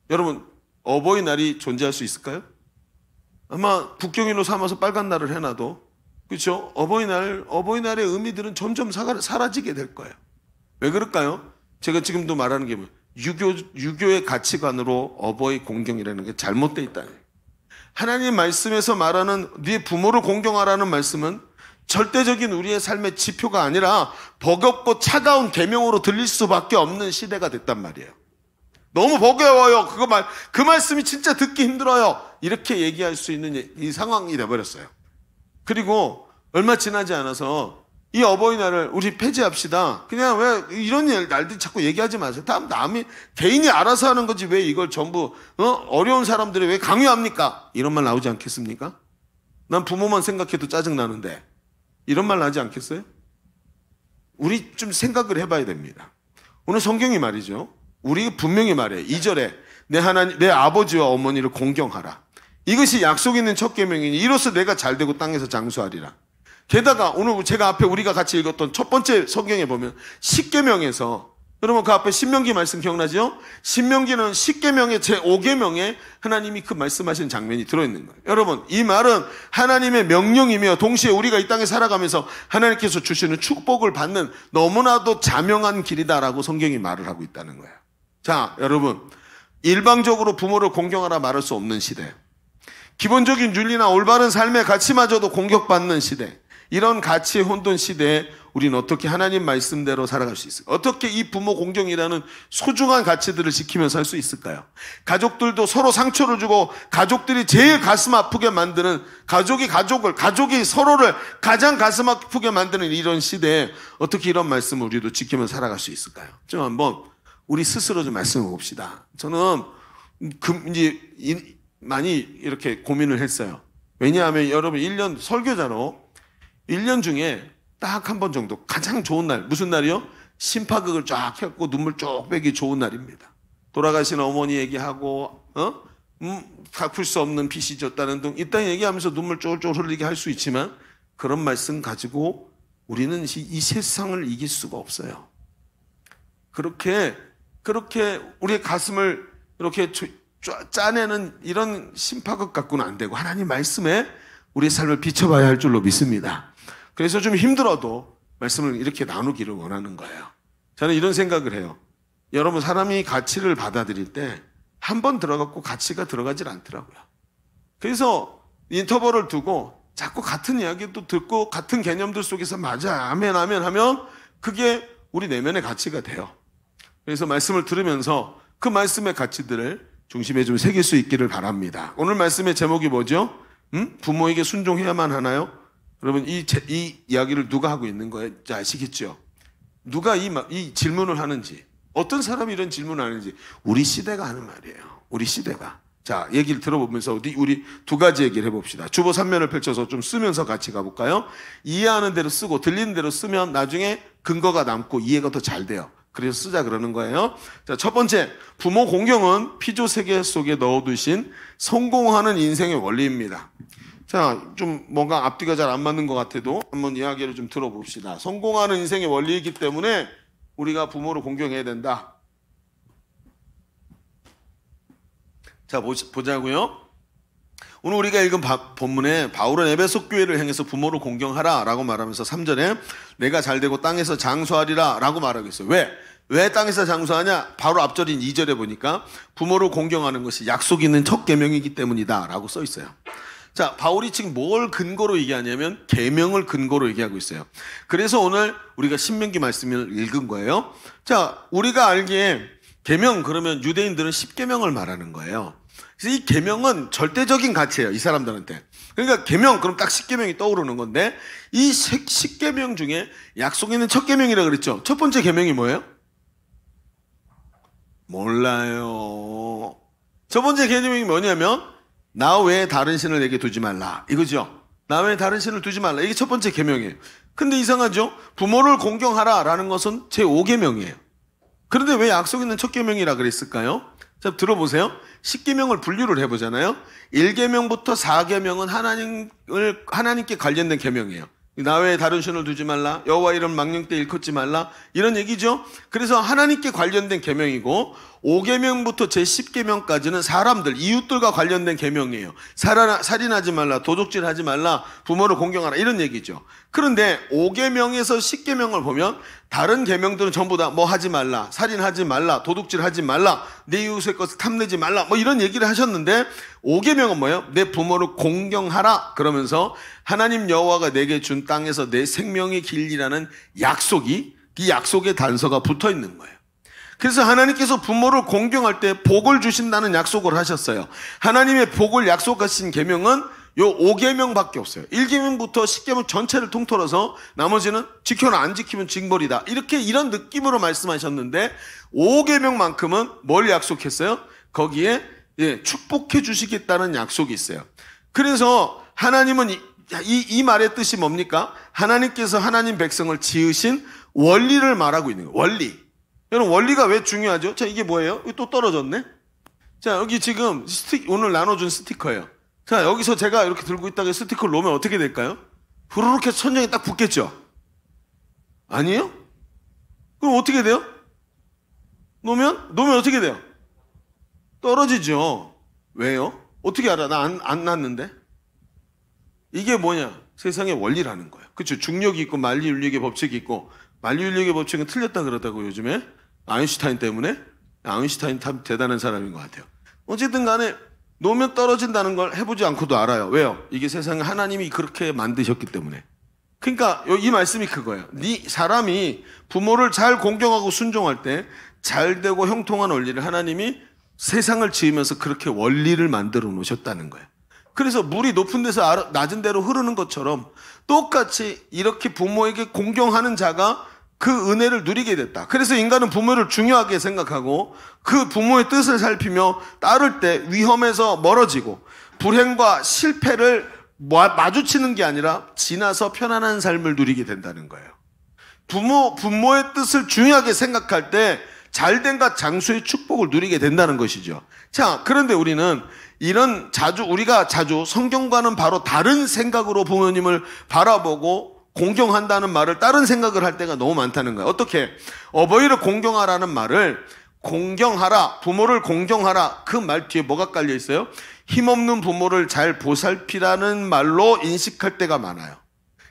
여러분 어버이날이 존재할 수 있을까요? 아마 국경일로 삼아서 빨간 날을 해놔도, 그렇죠? 어버이날의 의미들은 점점 사라지게 될 거예요. 왜 그럴까요? 제가 지금도 말하는 게 유교의 가치관으로 어버이 공경이라는 게 잘못되어 있다. 하나님 말씀에서 말하는 네 부모를 공경하라는 말씀은 절대적인 우리의 삶의 지표가 아니라 버겁고 차가운 계명으로 들릴 수밖에 없는 시대가 됐단 말이에요. 너무 버거워요. 그 말씀이 진짜 듣기 힘들어요. 이렇게 얘기할 수 있는 이 상황이 돼버렸어요. 그리고 얼마 지나지 않아서 이 어버이날을 우리 폐지합시다. 그냥 왜 이런 날들 자꾸 얘기하지 마세요. 남이 개인이 알아서 하는 거지 왜 이걸 전부 어려운 사람들이 왜 강요합니까? 이런 말 나오지 않겠습니까? 난 부모만 생각해도 짜증나는데 이런 말 나지 않겠어요? 우리 좀 생각을 해봐야 됩니다. 오늘 성경이 말이죠, 우리 분명히 말해요. 2절에 내 아버지와 어머니를 공경하라. 이것이 약속 있는 첫 계명이니 이로써 내가 잘되고 땅에서 장수하리라. 게다가 오늘 우리가 같이 읽었던 첫 번째 성경에 보면 10계명에서, 여러분 그 앞에 신명기 말씀 기억나죠? 신명기는 10계명의 제5계명에 하나님이 그 말씀하신 장면이 들어있는 거예요. 여러분, 이 말은 하나님의 명령이며 동시에 우리가 이 땅에 살아가면서 하나님께서 주시는 축복을 받는 너무나도 자명한 길이다라고 성경이 말을 하고 있다는 거예요. 자, 여러분, 일방적으로 부모를 공경하라 말할 수 없는 시대, 기본적인 윤리나 올바른 삶의 가치마저도 공격받는 시대, 이런 가치의 혼돈 시대에 우리는 어떻게 하나님 말씀대로 살아갈 수 있을까요? 어떻게 이 부모 공경이라는 소중한 가치들을 지키면서 살 수 있을까요? 가족들도 서로 상처를 주고 가족들이 제일 가슴 아프게 만드는, 가족이 서로를 가장 가슴 아프게 만드는 이런 시대에 어떻게 이런 말씀을 우리도 지키면서 살아갈 수 있을까요? 좀 한번 우리 스스로 좀 말씀해 봅시다. 저는 이제 많이 이렇게 고민을 했어요. 왜냐하면 여러분 1년 설교자로 1년 중에 딱 한 번 정도 가장 좋은 날, 무슨 날이요? 심파극을 쫙 해갖고 눈물 쭉 빼기 좋은 날입니다. 돌아가신 어머니 얘기하고 갚을 수 없는 빚이 졌다는 등 이딴 얘기하면서 눈물 쫄쫄 흘리게 할 수 있지만 그런 말씀 가지고 우리는 이 세상을 이길 수가 없어요. 그렇게 우리의 가슴을 이렇게 짜내는 이런 심파극 갖고는 안 되고 하나님 말씀에 우리의 삶을 비춰봐야 할 줄로 믿습니다. 그래서 좀 힘들어도 말씀을 이렇게 나누기를 원하는 거예요. 저는 이런 생각을 해요. 여러분, 사람이 가치를 받아들일 때 한 번 들어갔고 가치가 들어가질 않더라고요. 그래서 인터벌을 두고 자꾸 같은 이야기도 듣고 같은 개념들 속에서 맞아, 아멘, 아멘 하면 그게 우리 내면의 가치가 돼요. 그래서 말씀을 들으면서 그 말씀의 가치들을 중심에 좀 새길 수 있기를 바랍니다. 오늘 말씀의 제목이 뭐죠? 부모에게 순종해야만 하나요? 여러분, 이 이야기를 누가 하고 있는 거예요? 아시겠죠? 누가 이 질문을 하는지, 어떤 사람이 이런 질문을 하는지 우리 시대가 하는 말이에요. 우리 시대가. 자, 얘기를 들어보면서 우리 두 가지 얘기를 해봅시다. 주보 3면을 펼쳐서 좀 쓰면서 같이 가볼까요? 이해하는 대로 쓰고 들리는 대로 쓰면 나중에 근거가 남고 이해가 더 잘 돼요. 그래서 쓰자 그러는 거예요. 자, 첫 번째, 부모 공경은 피조 세계 속에 넣어두신 성공하는 인생의 원리입니다. 자, 좀 뭔가 앞뒤가 잘 안 맞는 것 같아도 한번 이야기를 좀 들어봅시다. 성공하는 인생의 원리이기 때문에 우리가 부모를 공경해야 된다. 자, 보자고요. 오늘 우리가 읽은 본문에 바울은 에베소 교회를 향해서 부모를 공경하라 라고 말하면서 3절에 내가 잘되고 땅에서 장수하리라 라고 말하고 있어요. 왜 땅에서 장수하냐? 바로 앞절인 2절에 보니까 부모를 공경하는 것이 약속 있는 첫 계명이기 때문이다 라고 써 있어요. 자, 바울이 지금 뭘 근거로 얘기하냐면 계명을 근거로 얘기하고 있어요. 그래서 오늘 우리가 신명기 말씀을 읽은 거예요. 자, 우리가 알기에 계명 그러면 유대인들은 10계명을 말하는 거예요. 그래서 이 계명은 절대적인 가치예요, 이 사람들한테. 그러니까 계명 그럼 딱 10계명이 떠오르는 건데 이 10계명 중에 약속 있는 첫 계명이라고 그랬죠. 첫 번째 계명이 뭐예요? 몰라요. 첫 번째 계명이 뭐냐면 나 외에 다른 신을 내게 두지 말라, 이거죠. 나 외에 다른 신을 두지 말라, 이게 첫 번째 계명이에요. 근데 이상하죠? 부모를 공경하라 라는 것은 제5계명이에요. 그런데 왜 약속 있는 첫 계명이라 그랬을까요? 자, 들어보세요. 10계명을 분류를 해보잖아요. 1계명부터 4계명은 하나님께 관련된 계명이에요. 나 외에 다른 신을 두지 말라, 여호와 이름 망령 때 일컫지 말라, 이런 얘기죠. 그래서 하나님께 관련된 계명이고 5계명부터 제10계명까지는 사람들, 이웃들과 관련된 계명이에요. 살인하지 말라, 도둑질하지 말라, 부모를 공경하라, 이런 얘기죠. 그런데 5계명에서 10계명을 보면 다른 계명들은 전부 다 뭐 하지 말라, 살인하지 말라, 도둑질하지 말라, 내 이웃의 것을 탐내지 말라, 뭐 이런 얘기를 하셨는데 5계명은 뭐예요? 내 부모를 공경하라 그러면서 하나님 여호와가 내게 준 땅에서 내 생명의 길이라는 약속이, 이 약속의 단서가 붙어 있는 거예요. 그래서 하나님께서 부모를 공경할 때 복을 주신다는 약속을 하셨어요. 하나님의 복을 약속하신 계명은 요 5계명밖에 없어요. 1계명부터 10계명 전체를 통틀어서 나머지는 지켜라, 안 지키면 징벌이다, 이런 느낌으로 말씀하셨는데 5계명만큼은 뭘 약속했어요? 거기에 축복해 주시겠다는 약속이 있어요. 그래서 하나님은 이 말의 뜻이 뭡니까? 하나님께서 하나님 백성을 지으신 원리를 말하고 있는 거예요. 원리. 여러분, 원리가 왜 중요하죠? 자, 이게 뭐예요? 이거 또 떨어졌네? 자, 여기 지금 오늘 나눠준 스티커예요. 자, 여기서 제가 이렇게 들고 있다가 스티커를 놓으면 어떻게 될까요? 후루룩 해서 천장에 딱 붙겠죠? 아니에요? 그럼 어떻게 돼요? 놓으면 어떻게 돼요? 떨어지죠. 왜요? 어떻게 알아? 나 안 놨는데? 이게 뭐냐? 세상의 원리라는 거예요. 그렇죠? 중력이 있고 만리윤리의 법칙이 있고, 만리윤리의 법칙은 틀렸다 그러다고 요즘에 아인슈타인 때문에. 아인슈타인 참 대단한 사람인 것 같아요. 어쨌든 간에 놓으면 떨어진다는 걸 해보지 않고도 알아요. 왜요? 이게 세상에 하나님이 그렇게 만드셨기 때문에. 그러니까 이 말씀이 그거예요. 사람이 부모를 잘 공경하고 순종할 때 잘되고 형통한 원리를 하나님이 세상을 지으면서 그렇게 원리를 만들어 놓으셨다는 거예요. 그래서 물이 높은 데서 낮은 데로 흐르는 것처럼 똑같이 이렇게 부모에게 공경하는 자가 그 은혜를 누리게 됐다. 그래서 인간은 부모를 중요하게 생각하고 그 부모의 뜻을 살피며 따를 때 위험에서 멀어지고 불행과 실패를 마주치는 게 아니라 지나서 편안한 삶을 누리게 된다는 거예요. 부모의 뜻을 중요하게 생각할 때 잘된과 장수의 축복을 누리게 된다는 것이죠. 자, 그런데 우리는 우리가 자주 성경과는 바로 다른 생각으로 부모님을 바라보고 공경한다는 말을 다른 생각을 할 때가 너무 많다는 거예요. 어떻게? 어버이를 공경하라는 말을 공경하라, 부모를 공경하라, 그 말 뒤에 뭐가 깔려 있어요? 힘없는 부모를 잘 보살피라는 말로 인식할 때가 많아요.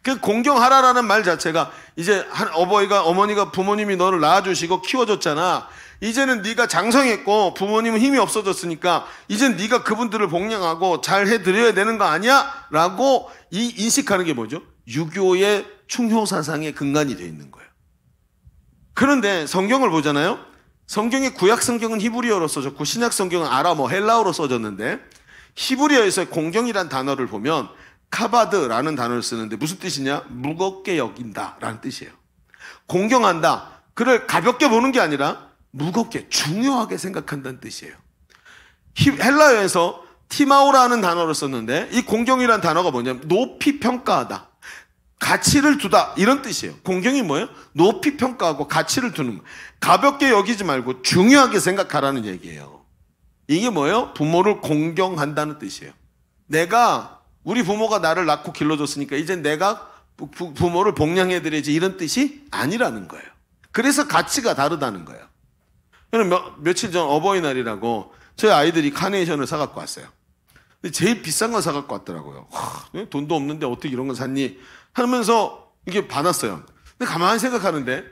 그 공경하라라는 말 자체가 이제 어머니가 부모님이 너를 낳아주시고 키워줬잖아. 이제는 네가 장성했고 부모님은 힘이 없어졌으니까 이젠 네가 그분들을 복양하고 잘 해드려야 되는 거 아니야? 라고 인식하는 게 뭐죠? 유교의 충효사상의 근간이 되어 있는 거예요. 그런데 성경을 보잖아요. 성경의 구약 성경은 히브리어로 써졌고 신약 성경은 아람어, 헬라어로 써졌는데 히브리어에서 공경이란 단어를 보면 카바드라는 단어를 쓰는데 무슨 뜻이냐? 무겁게 여긴다 라는 뜻이에요. 공경한다. 그를 가볍게 보는 게 아니라 무겁게, 중요하게 생각한다는 뜻이에요. 헬라어에서 티마오라는 단어를 썼는데 이 공경이라는 단어가 뭐냐면 높이 평가하다. 가치를 두다 이런 뜻이에요. 공경이 뭐예요? 높이 평가하고 가치를 두는 거. 가볍게 여기지 말고 중요하게 생각하라는 얘기예요. 이게 뭐예요? 부모를 공경한다는 뜻이에요. 우리 부모가 나를 낳고 길러줬으니까 이제 내가 부모를 복양해드려야지 이런 뜻이 아니라는 거예요. 그래서 가치가 다르다는 거예요. 며칠 전 어버이날이라고 저희 아이들이 카네이션을 사갖고 왔어요. 근데 제일 비싼 거 사갖고 왔더라고요. 돈도 없는데 어떻게 이런 거 샀니? 하면서 이게 받았어요. 근데 가만히 생각하는데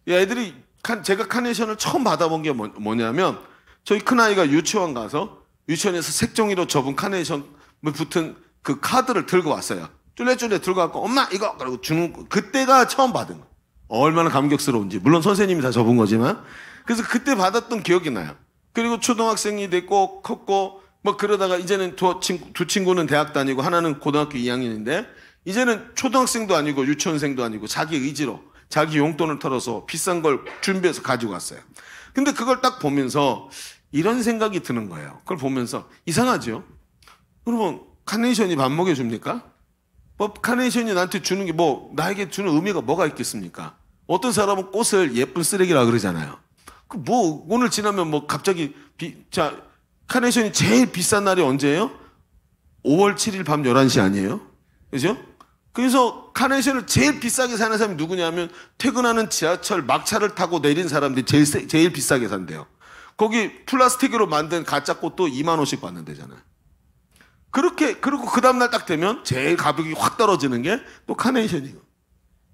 이 아이들이 제가 카네이션을 처음 받아본 게 뭐냐면 저희 큰아이가 유치원 가서 유치원에서 색종이로 접은 카네이션 붙은 그 카드를 들고 왔어요. 쫄래쫄래 들고 왔고 엄마 이거 그러고 주는 거. 그때가 처음 받은 거. 얼마나 감격스러운지. 물론 선생님이 다 접은 거지만 그래서 그때 받았던 기억이 나요. 그리고 초등학생이 됐고 컸고 뭐 그러다가 이제는 두 친구는 대학 다니고 하나는 고등학교 2학년인데 이제는 초등학생도 아니고 유치원생도 아니고 자기 의지로 자기 용돈을 털어서 비싼 걸 준비해서 가지고 왔어요. 근데 그걸 딱 보면서 이런 생각이 드는 거예요. 그걸 보면서 이상하죠? 그러면 카네이션이 밥 먹여줍니까? 카네이션이 나한테 주는 게 나에게 주는 의미가 뭐가 있겠습니까? 어떤 사람은 꽃을 예쁜 쓰레기라 그러잖아요. 오늘 지나면 갑자기, 카네이션이 제일 비싼 날이 언제예요? 5월 7일 밤 11시 아니에요? 그죠? 그래서 카네이션을 제일 비싸게 사는 사람이 누구냐면 퇴근하는 지하철 막차를 타고 내린 사람들이 제일 비싸게 산대요. 거기 플라스틱으로 만든 가짜 꽃도 2만 원씩 받는다잖아요. 그리고 그 다음날 딱 되면 제일 가격이 확 떨어지는 게 또 카네이션이고.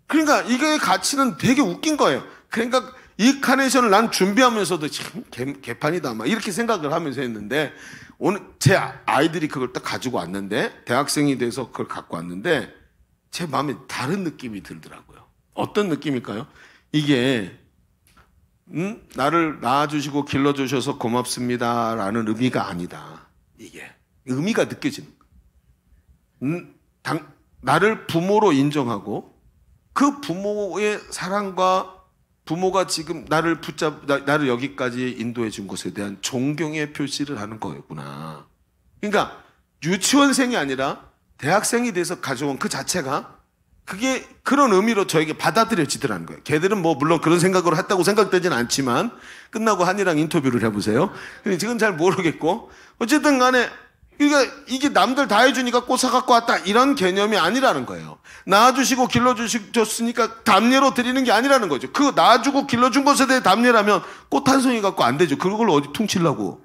그러니까 이게 가치는 되게 웃긴 거예요. 그러니까 이 카네이션을 난 준비하면서도 참 개판이다 막 이렇게 생각을 하면서 했는데 오늘 제 아이들이 그걸 딱 가지고 왔는데 대학생이 돼서 그걸 갖고 왔는데 제 마음에 다른 느낌이 들더라고요. 어떤 느낌일까요? 이게 나를 낳아주시고 길러주셔서 고맙습니다라는 의미가 아니다. 이게 의미가 느껴지는 거예요. 나를 부모로 인정하고 그 부모의 사랑과 부모가 지금 나를 여기까지 인도해 준 것에 대한 존경의 표시를 하는 거였구나. 그러니까 유치원생이 아니라 대학생이 돼서 가져온 그 자체가 그게 그런 의미로 저에게 받아들여지더라는 거예요. 걔들은 물론 그런 생각으로 했다고 생각되진 않지만 끝나고 한이랑 인터뷰를 해보세요. 근데 지금 잘 모르겠고 어쨌든 간에 이게 남들 다 해주니까 꽃 사갖고 왔다 이런 개념이 아니라는 거예요. 낳아주시고 길러주셨으니까 답례로 드리는 게 아니라는 거죠. 그 낳아주고 길러준 것에 대해 답례라면 꽃 한 송이 갖고 안 되죠. 그걸 어디 퉁치려고.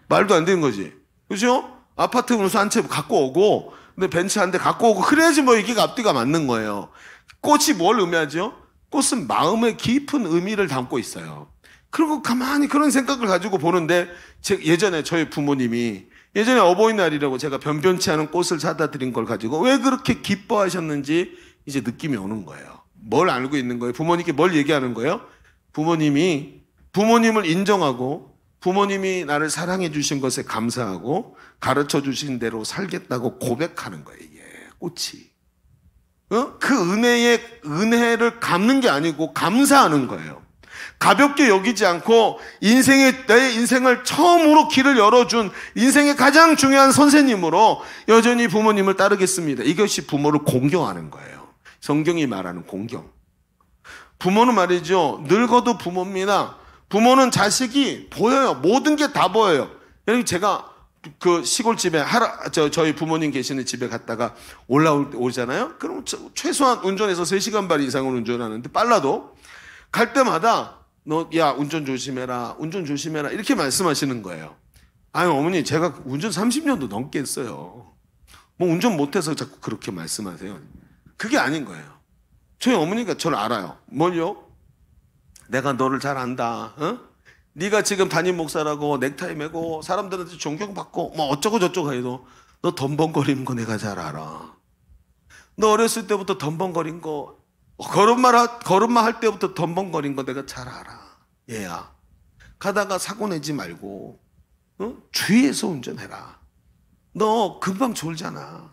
말도 안 되는 거지. 그죠? 아파트 문서 한 채 갖고 오고 근데 벤츠 한 대 갖고 오고 그래야지 이게 앞뒤가 맞는 거예요. 꽃이 뭘 의미하죠? 꽃은 마음의 깊은 의미를 담고 있어요. 그리고 가만히 그런 생각을 가지고 보는데 예전에 저희 부모님이 예전에 어버이날이라고 제가 변변치 않은 꽃을 사다 드린 걸 가지고 왜 그렇게 기뻐하셨는지 이제 느낌이 오는 거예요. 뭘 알고 있는 거예요? 부모님께 뭘 얘기하는 거예요? 부모님을 인정하고 부모님이 나를 사랑해 주신 것에 감사하고 가르쳐 주신 대로 살겠다고 고백하는 거예요. 이게 꽃이. 그 은혜를 갚는 게 아니고 감사하는 거예요. 가볍게 여기지 않고 내 인생을 처음으로 길을 열어준 인생의 가장 중요한 선생님으로 여전히 부모님을 따르겠습니다. 이것이 부모를 공경하는 거예요. 성경이 말하는 공경. 부모는 말이죠. 늙어도 부모입니다. 부모는 자식이 보여요. 모든 게 다 보여요. 여러분 제가 그 시골집에 저희 부모님 계시는 집에 갔다가 오잖아요. 그럼 최소한 운전해서 3시간 반 이상을 운전하는데 빨라도 갈 때마다 너 야 운전 조심해라. 운전 조심해라. 이렇게 말씀하시는 거예요. 아니 어머니 제가 운전 30년도 넘게 했어요. 뭐 운전 못해서 자꾸 그렇게 말씀하세요. 그게 아닌 거예요. 저희 어머니가 저를 알아요. 뭘요? 내가 너를 잘 안다. 어? 네가 지금 담임 목사라고 넥타이 매고 사람들한테 존경받고 뭐 어쩌고 저쩌고 해도 너 덤벙거리는 거 내가 잘 알아. 너 어렸을 때부터 덤벙거린 거 걸음마 할 때부터 덤벙거린 거 내가 잘 알아. 얘야. 가다가 사고 내지 말고 주의해서 운전해라. 너 금방 졸잖아.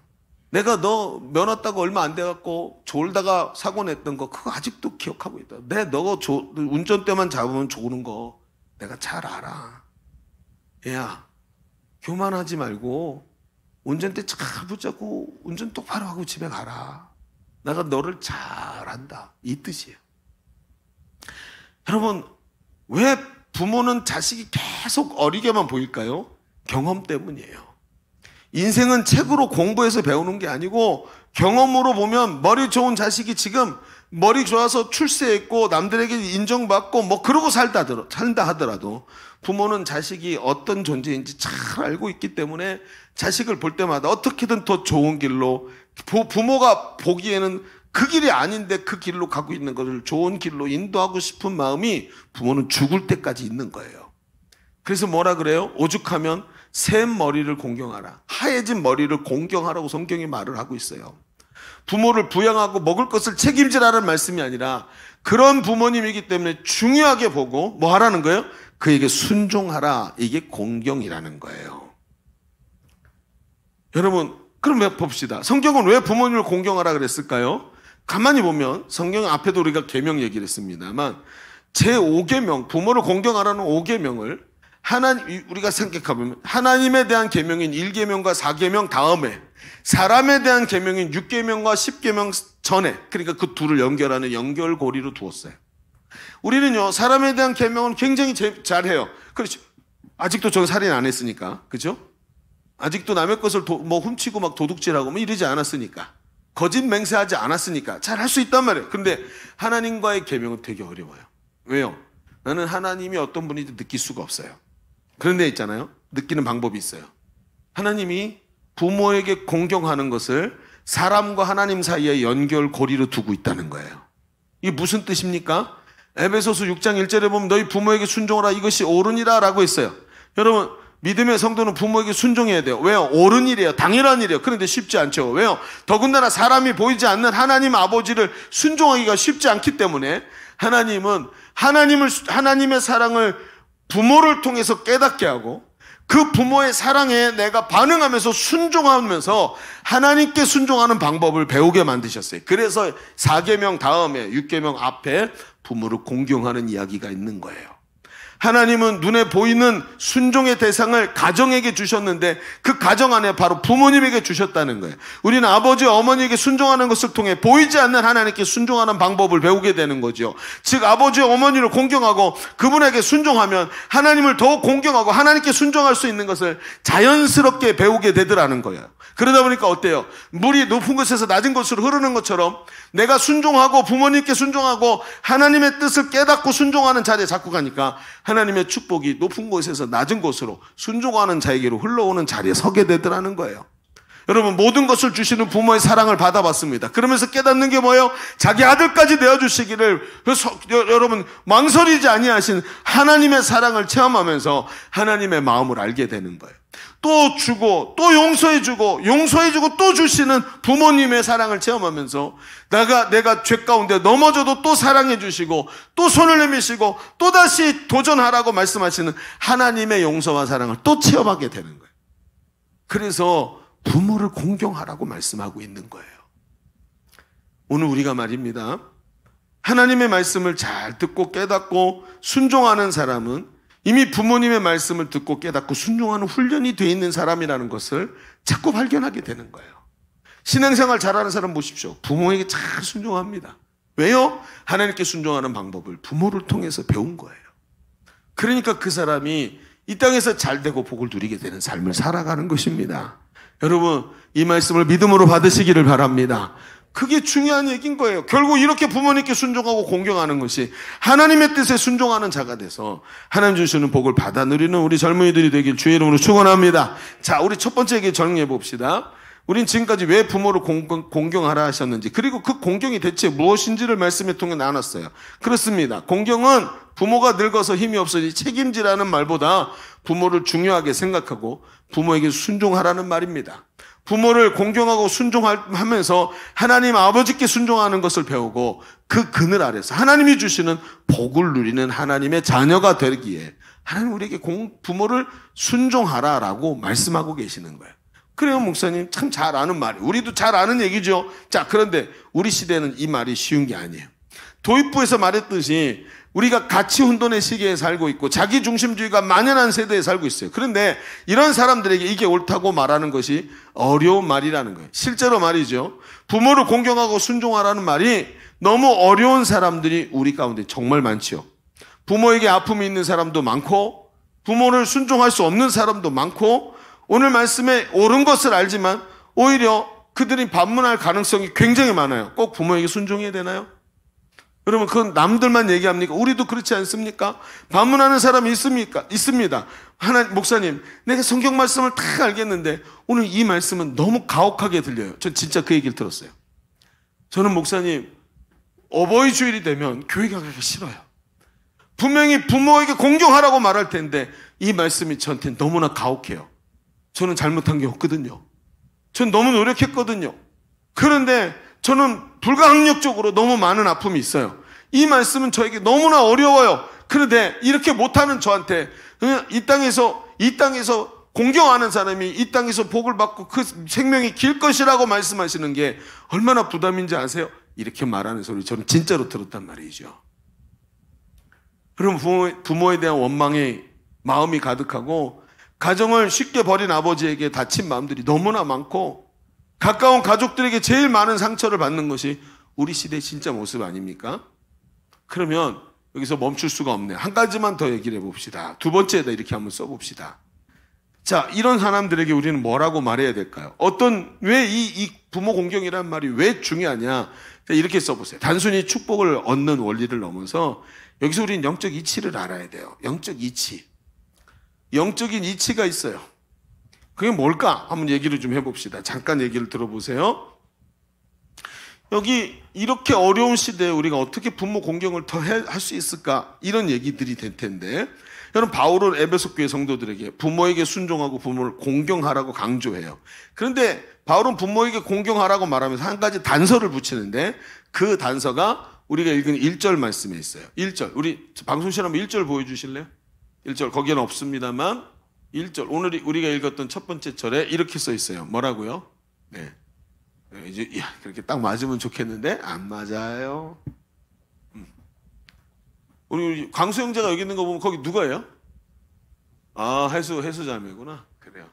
내가 너 면허 따고 얼마 안 돼갖고 졸다가 사고 냈던 거 그거 아직도 기억하고 있다. 너 운전대만 잡으면 조는 거 내가 잘 알아. 얘야 교만하지 말고 운전대 잘 붙잡고 운전 똑바로 하고 집에 가라. 내가 너를 잘 안다. 이 뜻이에요. 여러분 왜 부모는 자식이 계속 어리게만 보일까요? 경험 때문이에요. 인생은 책으로 공부해서 배우는 게 아니고 경험으로 보면 머리 좋은 자식이 지금 머리 좋아서 출세했고 남들에게 인정받고 뭐 그러고 산다 하더라도 부모는 자식이 어떤 존재인지 잘 알고 있기 때문에 자식을 볼 때마다 어떻게든 더 좋은 길로 부모가 보기에는 그 길이 아닌데 그 길로 가고 있는 것을 좋은 길로 인도하고 싶은 마음이 부모는 죽을 때까지 있는 거예요. 그래서 뭐라 그래요? 오죽하면 샘 머리를 공경하라. 하얘진 머리를 공경하라고 성경이 말을 하고 있어요. 부모를 부양하고 먹을 것을 책임지라는 말씀이 아니라 그런 부모님이기 때문에 중요하게 보고 뭐 하라는 거예요? 그에게 순종하라. 이게 공경이라는 거예요. 여러분 그럼 봅시다. 성경은 왜 부모님을 공경하라 그랬을까요? 가만히 보면 성경 앞에도 우리가 계명 얘기를 했습니다만 제5계명 부모를 공경하라는 5계명을 우리가 생각해보면 하나님에 대한 계명인 1계명과 4계명 다음에 사람에 대한 계명인 6계명과 10계명 전에 그러니까 그 둘을 연결하는 연결고리로 두었어요. 우리는요 사람에 대한 계명은 굉장히 잘해요. 그렇죠. 아직도 저 살인 안 했으니까 그렇죠? 아직도 남의 것을 훔치고 막 도둑질하고 뭐 이러지 않았으니까 거짓 맹세하지 않았으니까 잘 할 수 있단 말이에요. 그런데 하나님과의 계명은 되게 어려워요. 왜요? 나는 하나님이 어떤 분인지 느낄 수가 없어요. 그런데 있잖아요. 느끼는 방법이 있어요. 하나님이 부모에게 공경하는 것을 사람과 하나님 사이에 연결고리로 두고 있다는 거예요. 이게 무슨 뜻입니까? 에베소서 6장 1절에 보면 너희 부모에게 순종하라 이것이 옳으니라 라고 했어요. 여러분 믿음의 성도는 부모에게 순종해야 돼요. 왜요? 옳은 일이에요. 당연한 일이에요. 그런데 쉽지 않죠. 왜요? 더군다나 사람이 보이지 않는 하나님 아버지를 순종하기가 쉽지 않기 때문에 하나님의 사랑을 부모를 통해서 깨닫게 하고 그 부모의 사랑에 내가 반응하면서 순종하면서 하나님께 순종하는 방법을 배우게 만드셨어요. 그래서 4계명 다음에 6계명 앞에 부모를 공경하는 이야기가 있는 거예요. 하나님은 눈에 보이는 순종의 대상을 가정에게 주셨는데 그 가정 안에 바로 부모님에게 주셨다는 거예요. 우리는 아버지, 어머니에게 순종하는 것을 통해 보이지 않는 하나님께 순종하는 방법을 배우게 되는 거죠. 즉 아버지, 어머니를 공경하고 그분에게 순종하면 하나님을 더 공경하고 하나님께 순종할 수 있는 것을 자연스럽게 배우게 되더라는 거예요. 그러다 보니까 어때요? 물이 높은 곳에서 낮은 곳으로 흐르는 것처럼 내가 순종하고 부모님께 순종하고 하나님의 뜻을 깨닫고 순종하는 자리에 자꾸 가니까 하나님의 축복이 높은 곳에서 낮은 곳으로 순종하는 자에게로 흘러오는 자리에 서게 되더라는 거예요. 여러분 모든 것을 주시는 부모의 사랑을 받아봤습니다. 그러면서 깨닫는 게 뭐예요? 자기 아들까지 내어주시기를 여러분 망설이지 아니하신 하나님의 사랑을 체험하면서 하나님의 마음을 알게 되는 거예요. 또 주고 또 용서해주고 또 주시는 부모님의 사랑을 체험하면서 내가 죄 가운데 넘어져도 또 사랑해주시고 또 손을 내미시고 또 다시 도전하라고 말씀하시는 하나님의 용서와 사랑을 또 체험하게 되는 거예요. 그래서 부모를 공경하라고 말씀하고 있는 거예요. 오늘 우리가 말입니다. 하나님의 말씀을 잘 듣고 깨닫고 순종하는 사람은 이미 부모님의 말씀을 듣고 깨닫고 순종하는 훈련이 되어 있는 사람이라는 것을 자꾸 발견하게 되는 거예요. 신앙생활 잘하는 사람 보십시오. 부모에게 잘 순종합니다. 왜요? 하나님께 순종하는 방법을 부모를 통해서 배운 거예요. 그러니까 그 사람이 이 땅에서 잘되고 복을 누리게 되는 삶을 살아가는 것입니다. 여러분, 이 말씀을 믿음으로 받으시기를 바랍니다. 그게 중요한 얘기인 거예요. 결국 이렇게 부모님께 순종하고 공경하는 것이 하나님의 뜻에 순종하는 자가 돼서 하나님 주시는 복을 받아 누리는 우리 젊은이들이 되길 주의 이름으로 축원합니다. 자, 우리 첫 번째 얘기 정리해 봅시다. 우린 지금까지 왜 부모를 공경하라 하셨는지, 그리고 그 공경이 대체 무엇인지를 말씀에 통해 나눴어요. 그렇습니다. 공경은 부모가 늙어서 힘이 없어지 책임지라는 말보다 부모를 중요하게 생각하고 부모에게 순종하라는 말입니다. 부모를 공경하고 순종하면서 하나님 아버지께 순종하는 것을 배우고 그 그늘 아래서 하나님이 주시는 복을 누리는 하나님의 자녀가 되기에 하나님 우리에게 부모를 순종하라라고 말씀하고 계시는 거예요. 그래요, 목사님. 참 잘 아는 말이에요. 우리도 잘 아는 얘기죠. 자, 그런데 우리 시대는 이 말이 쉬운 게 아니에요. 도입부에서 말했듯이 우리가 가치 혼돈의 시기에 살고 있고 자기중심주의가 만연한 세대에 살고 있어요. 그런데 이런 사람들에게 이게 옳다고 말하는 것이 어려운 말이라는 거예요. 실제로 말이죠. 부모를 공경하고 순종하라는 말이 너무 어려운 사람들이 우리 가운데 정말 많지요. 부모에게 아픔이 있는 사람도 많고 부모를 순종할 수 없는 사람도 많고 오늘 말씀에 옳은 것을 알지만 오히려 그들이 반문할 가능성이 굉장히 많아요. 꼭 부모에게 순종해야 되나요? 여러분, 그건 남들만 얘기합니까? 우리도 그렇지 않습니까? 반문하는 사람이 있습니다. 목사님, 내가 성경 말씀을 다 알겠는데 오늘 이 말씀은 너무 가혹하게 들려요. 전 진짜 그 얘기를 들었어요. 저는 목사님, 어버이 주일이 되면 교회 가기가 싫어요. 분명히 부모에게 공경하라고 말할 텐데 이 말씀이 저한테 너무나 가혹해요. 저는 잘못한 게 없거든요. 전 너무 노력했거든요. 그런데 저는 불가항력적으로 너무 많은 아픔이 있어요. 이 말씀은 저에게 너무나 어려워요. 그런데 이렇게 못하는 저한테 이 땅에서 공경하는 사람이 이 땅에서 복을 받고 그 생명이 길 것이라고 말씀하시는 게 얼마나 부담인지 아세요? 이렇게 말하는 소리 저는 진짜로 들었단 말이죠. 그럼 부모에 대한 원망의 마음이 가득하고 가정을 쉽게 버린 아버지에게 다친 마음들이 너무나 많고 가까운 가족들에게 제일 많은 상처를 받는 것이 우리 시대의 진짜 모습 아닙니까? 그러면 여기서 멈출 수가 없네요. 한 가지만 더 얘기를 해봅시다. 두 번째에다 이렇게 한번 써봅시다. 자, 이런 사람들에게 우리는 뭐라고 말해야 될까요? 왜 이 부모 공경이라는 말이 왜 중요하냐? 이렇게 써보세요. 단순히 축복을 얻는 원리를 넘어서 여기서 우리는 영적 이치를 알아야 돼요. 영적 이치. 영적인 이치가 있어요. 그게 뭘까? 한번 얘기를 좀 해봅시다. 잠깐 얘기를 들어보세요. 여기 이렇게 어려운 시대에 우리가 어떻게 부모 공경을 더 할 수 있을까? 이런 얘기들이 될 텐데 여러분, 바울은 에베소 교회 성도들에게 부모에게 순종하고 부모를 공경하라고 강조해요. 그런데 바울은 부모에게 공경하라고 말하면서 한 가지 단서를 붙이는데 그 단서가 우리가 읽은 1절 말씀에 있어요. 1절. 우리 방송실 한번 1절 보여주실래요? 1절. 거기는 없습니다만 1절. 오늘 우리가 읽었던 첫 번째 절에 이렇게 써 있어요. 뭐라고요? 네. 이제 그렇게 딱 맞으면 좋겠는데 안 맞아요. 우리 광수 형제가 여기 있는 거 보면 거기 누가예요? 아, 해수 자매구나. 그래요.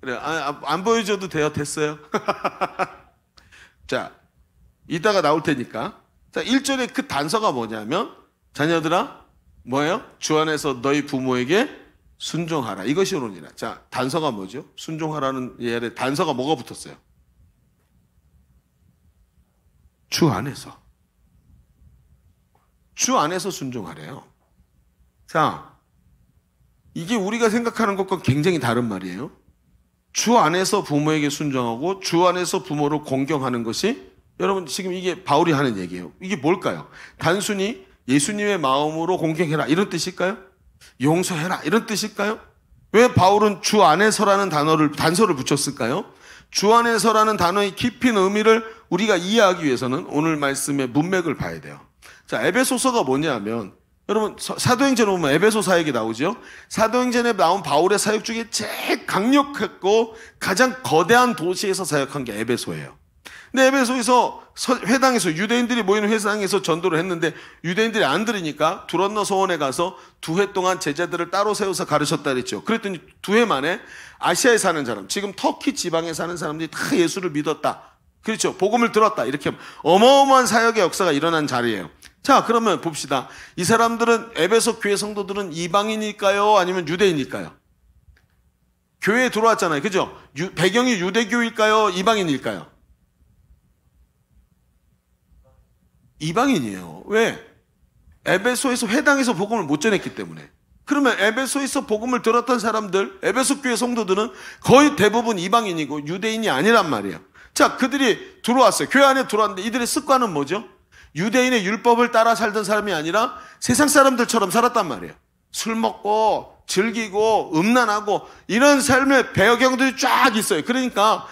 그래. 안 보여줘도 돼요. 됐어요. 자, 이따가 나올 테니까. 자, 1절에 그 단서가 뭐냐면 자녀들아, 뭐예요? 주 안에서 너희 부모에게 순종하라. 이것이 옳으니라. 자, 단서가 뭐죠? 순종하라는 예에 단서가 뭐가 붙었어요? 주 안에서. 주 안에서 순종하래요. 자, 이게 우리가 생각하는 것과 굉장히 다른 말이에요. 주 안에서 부모에게 순종하고 주 안에서 부모를 공경하는 것이 여러분 지금 이게 바울이 하는 얘기예요. 이게 뭘까요? 단순히 예수님의 마음으로 공경해라 이런 뜻일까요? 용서해라 이런 뜻일까요? 왜 바울은 주 안에서라는 단서를 붙였을까요? 주 안에서라는 단어의 깊은 의미를 우리가 이해하기 위해서는 오늘 말씀의 문맥을 봐야 돼요. 자, 에베소서가 뭐냐면 여러분 사도행전에 보면 에베소 사역이 나오죠. 사도행전에 나온 바울의 사역 중에 제일 강력했고 가장 거대한 도시에서 사역한 게 에베소예요. 근데 에베소에서 회당에서 유대인들이 모이는 회당에서 전도를 했는데 유대인들이 안 들으니까 두란노 소원에 가서 2회 동안 제자들을 따로 세워서 가르쳤다 그랬죠. 그랬더니 2회 만에 아시아에 사는 사람, 지금 터키 지방에 사는 사람들이 다 예수를 믿었다. 그렇죠. 복음을 들었다. 이렇게 어마어마한 사역의 역사가 일어난 자리예요. 자, 그러면 봅시다. 이 사람들은 에베소 교회 성도들은 이방인일까요? 아니면 유대인일까요? 교회에 들어왔잖아요. 그죠? 배경이 유대교일까요? 이방인일까요? 이방인이에요. 왜? 에베소에서 회당에서 복음을 못 전했기 때문에. 그러면 에베소에서 복음을 들었던 사람들, 에베소 교회 성도들은 거의 대부분 이방인이고 유대인이 아니란 말이에요. 자, 그들이 들어왔어요. 교회 안에 들어왔는데 이들의 습관은 뭐죠? 유대인의 율법을 따라 살던 사람이 아니라 세상 사람들처럼 살았단 말이에요. 술 먹고 즐기고 음란하고 이런 삶의 배경들이 쫙 있어요. 그러니까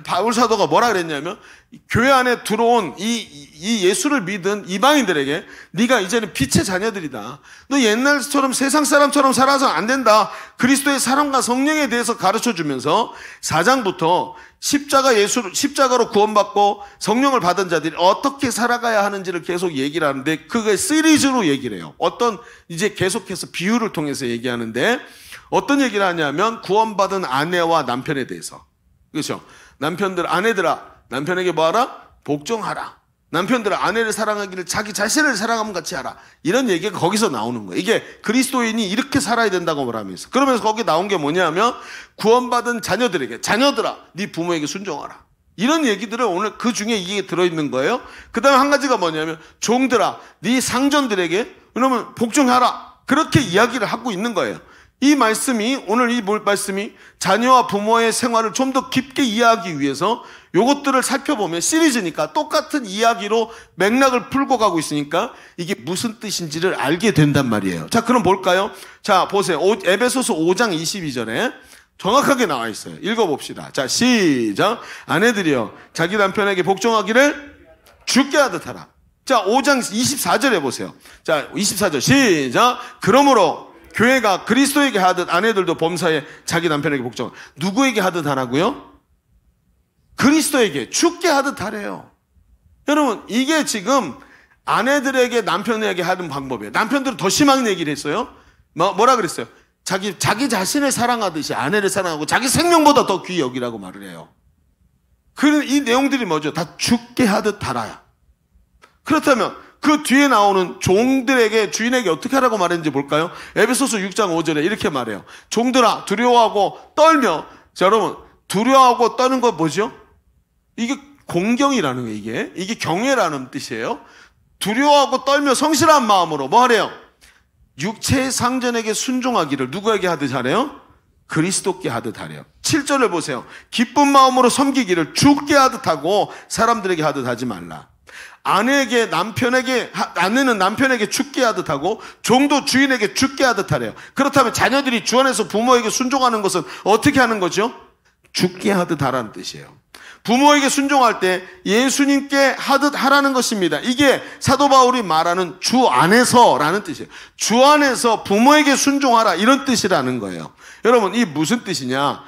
바울 사도가 뭐라 그랬냐면 교회 안에 들어온 이 예수를 믿은 이방인들에게 네가 이제는 빛의 자녀들이다. 너 옛날처럼 세상 사람처럼 살아서 안 된다. 그리스도의 사랑과 성령에 대해서 가르쳐주면서 4장부터 십자가로 구원받고 성령을 받은 자들이 어떻게 살아가야 하는지를 계속 얘기를 하는데 그게 시리즈로 얘기를 해요. 이제 계속해서 비유를 통해서 얘기하는데 어떤 얘기를 하냐면 구원받은 아내와 남편에 대해서. 그렇죠? 아내들아, 남편에게 뭐하라? 복종하라. 남편들아, 아내를 사랑하기를 자기 자신을 사랑함 같이 하라. 이런 얘기가 거기서 나오는 거예요. 이게 그리스도인이 이렇게 살아야 된다고 말하면서. 그러면서 거기 나온 게 뭐냐면 구원받은 자녀들에게, 자녀들아, 네 부모에게 순종하라. 이런 얘기들을 오늘 그 중에 이게 들어있는 거예요. 그 다음에 한 가지가 뭐냐면 종들아, 네 상전들에게 그러면 복종하라. 그렇게 이야기를 하고 있는 거예요. 이 말씀이 오늘 이 말씀이 자녀와 부모의 생활을 좀 더 깊게 이해하기 위해서 요것들을 살펴보면 시리즈니까 똑같은 이야기로 맥락을 풀고 가고 있으니까 이게 무슨 뜻인지를 알게 된단 말이에요. 자, 그럼 볼까요? 자, 보세요. 에베소서 5장 22절에 정확하게 나와 있어요. 읽어봅시다. 자, 시작. 아내들이여 자기 남편에게 복종하기를 주께 하듯 하라. 자, 5장 24절에 보세요. 자, 24절 시작. 그러므로 교회가 그리스도에게 하듯 아내들도 범사에 자기 남편에게 복종. 누구에게 하듯 하라고요? 그리스도에게, 주께 하듯 하래요. 여러분, 이게 지금 아내들에게 남편에게 하는 방법이에요. 남편들은 더 심한 얘기를 했어요. 뭐라 그랬어요? 자기 자신을 사랑하듯이 아내를 사랑하고 자기 생명보다 더 귀히 여기라고 말을 해요. 이 내용들이 뭐죠? 다 주께 하듯 하라야. 그렇다면 그 뒤에 나오는 종들에게, 주인에게 어떻게 하라고 말했는지 볼까요? 에베소서 6장 5절에 이렇게 말해요. 종들아, 두려워하고 떨며. 자, 여러분, 두려워하고 떠는 거 뭐죠? 이게 공경이라는 거예요, 이게 경외라는 뜻이에요. 두려워하고 떨며 성실한 마음으로 뭐 하래요? 육체의 상전에게 순종하기를 누구에게 하듯 하래요? 그리스도께 하듯 하래요. 7절을 보세요. 기쁜 마음으로 섬기기를 주께 하듯 하고 사람들에게 하듯 하지 말라. 아내는 남편에게 주께 하듯 하고 종도 주인에게 주께 하듯 하래요. 그렇다면 자녀들이 주 안에서 부모에게 순종하는 것은 어떻게 하는 거죠? 주께 하듯 하라는 뜻이에요. 부모에게 순종할 때 예수님께 하듯 하라는 것입니다. 이게 사도 바울이 말하는 주 안에서라는 뜻이에요. 주 안에서 부모에게 순종하라, 이런 뜻이라는 거예요. 여러분, 이 무슨 뜻이냐?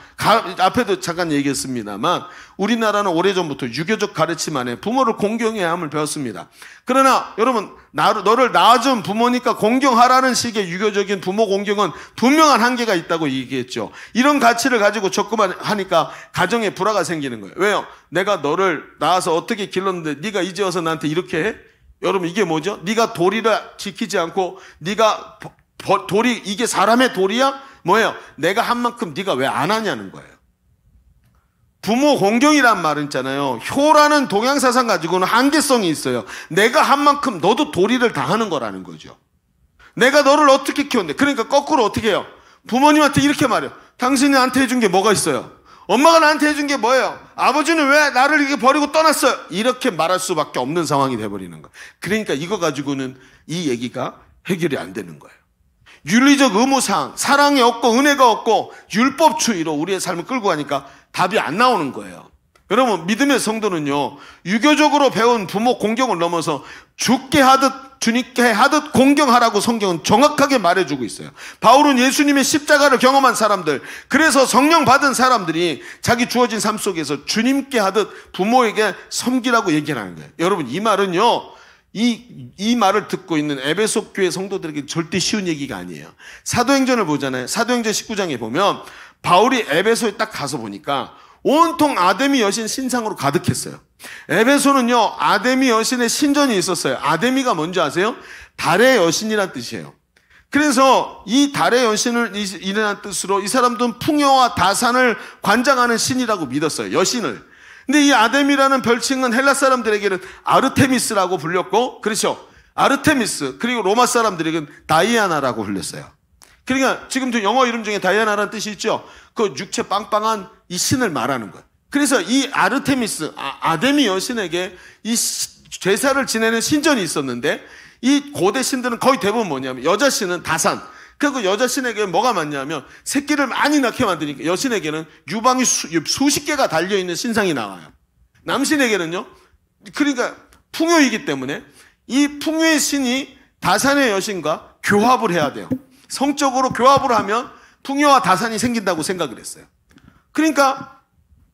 앞에도 잠깐 얘기했습니다만 우리나라는 오래전부터 유교적 가르침 안에 부모를 공경해야 함을 배웠습니다. 그러나 여러분, 너를 낳아준 부모니까 공경하라는 식의 유교적인 부모 공경은 분명한 한계가 있다고 얘기했죠. 이런 가치를 가지고 접근만 하니까 가정에 불화가 생기는 거예요. 왜요? 내가 너를 낳아서 어떻게 길렀는데 네가 이제 와서 나한테 이렇게 해? 여러분, 이게 뭐죠? 네가 도리를 지키지 않고 네가 도리, 이게 사람의 도리야? 뭐예요? 내가 한 만큼 네가 왜 안 하냐는 거예요. 부모 공경이란 말은 있잖아요. 효라는 동양사상 가지고는 한계성이 있어요. 내가 한 만큼 너도 도리를 다 하는 거라는 거죠. 내가 너를 어떻게 키웠는데, 그러니까 거꾸로 어떻게 해요? 부모님한테 이렇게 말해요. 당신이 나한테 해준 게 뭐가 있어요? 엄마가 나한테 해준 게 뭐예요? 아버지는 왜 나를 이렇게 버리고 떠났어요? 이렇게 말할 수밖에 없는 상황이 돼버리는 거예요. 그러니까 이거 가지고는 이 얘기가 해결이 안 되는 거예요. 윤리적 의무사항, 사랑이 없고 은혜가 없고 율법주의로 우리의 삶을 끌고 가니까 답이 안 나오는 거예요. 여러분, 믿음의 성도는요, 유교적으로 배운 부모 공경을 넘어서 주께 하듯, 주님께 하듯 공경하라고 성경은 정확하게 말해주고 있어요. 바울은 예수님의 십자가를 경험한 사람들, 그래서 성령 받은 사람들이 자기 주어진 삶 속에서 주님께 하듯 부모에게 섬기라고 얘기를 하는 거예요. 여러분, 이 말은요, 이 말을 듣고 있는 에베소 교회 성도들에게 절대 쉬운 얘기가 아니에요. 사도행전을 보잖아요. 사도행전 19장에 보면 바울이 에베소에 딱 가서 보니까 온통 아데미 여신 신상으로 가득했어요. 에베소는요, 아데미 여신의 신전이 있었어요. 아데미가 뭔지 아세요? 달의 여신이란 뜻이에요. 그래서 이 달의 여신을 이라는 뜻으로 이 사람들은 풍요와 다산을 관장하는 신이라고 믿었어요. 여신을. 근데 이 아데미라는 별칭은 헬라 사람들에게는 아르테미스라고 불렸고, 그렇죠? 아르테미스, 그리고 로마 사람들에게는 다이아나라고 불렸어요. 그러니까 지금도 영어 이름 중에 다이아나라는 뜻이 있죠? 그 육체 빵빵한 이 신을 말하는 거예요. 그래서 이 아르테미스, 아데미 여신에게 이 제사를 지내는 신전이 있었는데, 이 고대 신들은 거의 대부분 뭐냐면 여자 신은 다산. 그리고 여자 신에게 뭐가 많냐면 새끼를 많이 낳게 만드니까 여신에게는 유방이 수십 개가 달려있는 신상이 나와요. 남신에게는요, 그러니까 풍요이기 때문에 이 풍요의 신이 다산의 여신과 교합을 해야 돼요. 성적으로 교합을 하면 풍요와 다산이 생긴다고 생각을 했어요. 그러니까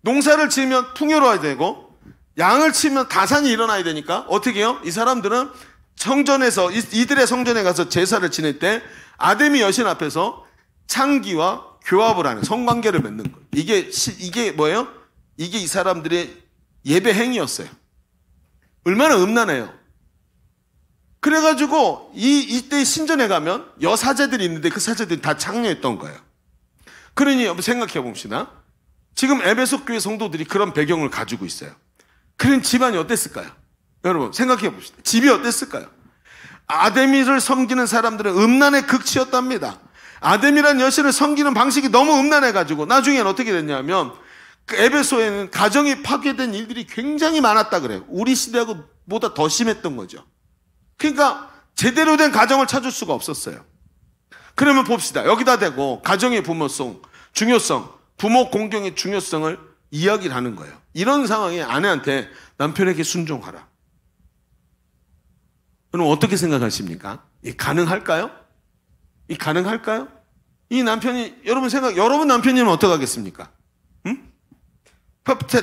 농사를 지으면 풍요로워야 되고 양을 치면 다산이 일어나야 되니까 어떻게 해요? 이 사람들은 성전에서 이들의 성전에 가서 제사를 지낼 때 아데미 여신 앞에서 창기와 교합을 하는 성관계를 맺는 거예요. 이게 뭐예요? 이게 이 사람들의 예배 행위였어요. 얼마나 음란해요. 그래가지고 이때 신전에 가면 여사제들이 있는데 그 사제들이 다 창녀했던 거예요. 그러니 한번 생각해 봅시다. 지금 에베소 교회 성도들이 그런 배경을 가지고 있어요. 그런 집안이 어땠을까요? 여러분 생각해 봅시다. 집이 어땠을까요? 아데미를 섬기는 사람들은 음란의 극치였답니다. 아데미란 여신을 섬기는 방식이 너무 음란해가지고 나중에는 어떻게 됐냐면 그 에베소에는 가정이 파괴된 일들이 굉장히 많았다 그래요. 우리 시대하고보다 더 심했던 거죠. 그러니까 제대로 된 가정을 찾을 수가 없었어요. 그러면 봅시다. 여기다 대고 가정의 중요성, 부모 공경의 중요성을 이야기를 하는 거예요. 이런 상황에 아내한테 남편에게 순종하라. 그럼 어떻게 생각하십니까? 이 가능할까요? 이 남편이 여러분 남편이면 어떻게 하겠습니까? 응?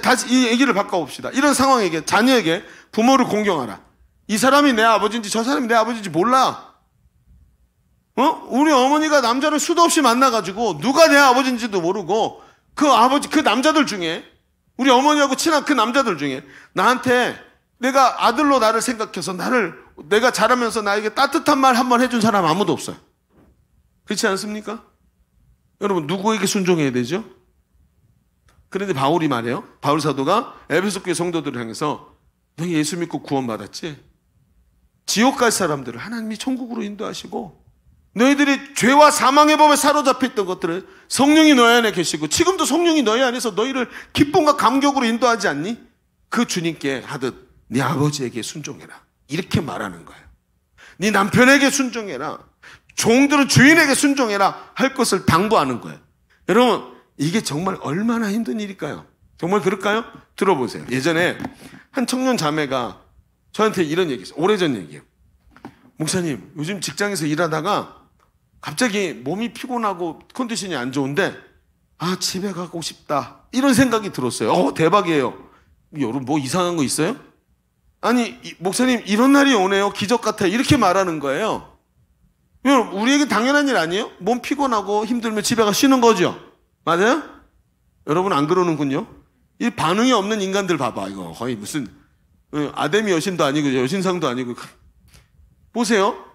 다시 이 얘기를 바꿔봅시다. 이런 상황에게 자녀에게 부모를 공경하라. 이 사람이 내 아버지인지 저 사람이 내 아버지인지 몰라. 우리 어머니가 남자를 수도 없이 만나가지고 누가 내 아버지인지도 모르고 그 남자들 중에 우리 어머니하고 친한 그 남자들 중에 나한테 내가 아들로 나를 생각해서 내가 자라면서 나에게 따뜻한 말 한 번 해준 사람 아무도 없어요. 그렇지 않습니까? 여러분 누구에게 순종해야 되죠? 그런데 바울이 말해요. 바울 사도가 에베소 교회 성도들을 향해서 너 예수 믿고 구원받았지? 지옥 갈 사람들을 하나님이 천국으로 인도하시고 너희들이 죄와 사망의 법에 사로잡혀 있던 것들을 성령이 너희 안에 계시고 지금도 성령이 너희 안에서 너희를 기쁨과 감격으로 인도하지 않니? 그 주님께 하듯 네 아버지에게 순종해라. 이렇게 말하는 거예요. 네 남편에게 순종해라. 종들은 주인에게 순종해라 할 것을 당부하는 거예요. 여러분 이게 정말 얼마나 힘든 일일까요? 정말 그럴까요? 들어보세요. 예전에 한 청년 자매가 저한테 이런 얘기 했어요. 오래전 얘기예요. 목사님 요즘 직장에서 일하다가 갑자기 몸이 피곤하고 컨디션이 안 좋은데 집에 가고 싶다 이런 생각이 들었어요. 대박이에요. 여러분 뭐 이상한 거 있어요? 아니 목사님 이런 날이 오네요. 기적 같아요. 이렇게 말하는 거예요. 여러분 우리에게 당연한 일 아니에요? 몸 피곤하고 힘들면 집에 가 쉬는 거죠. 맞아요? 여러분 안 그러는군요. 이 반응이 없는 인간들 봐봐. 이거 거의 무슨 아데미 여신도 아니고 여신상도 아니고. 보세요.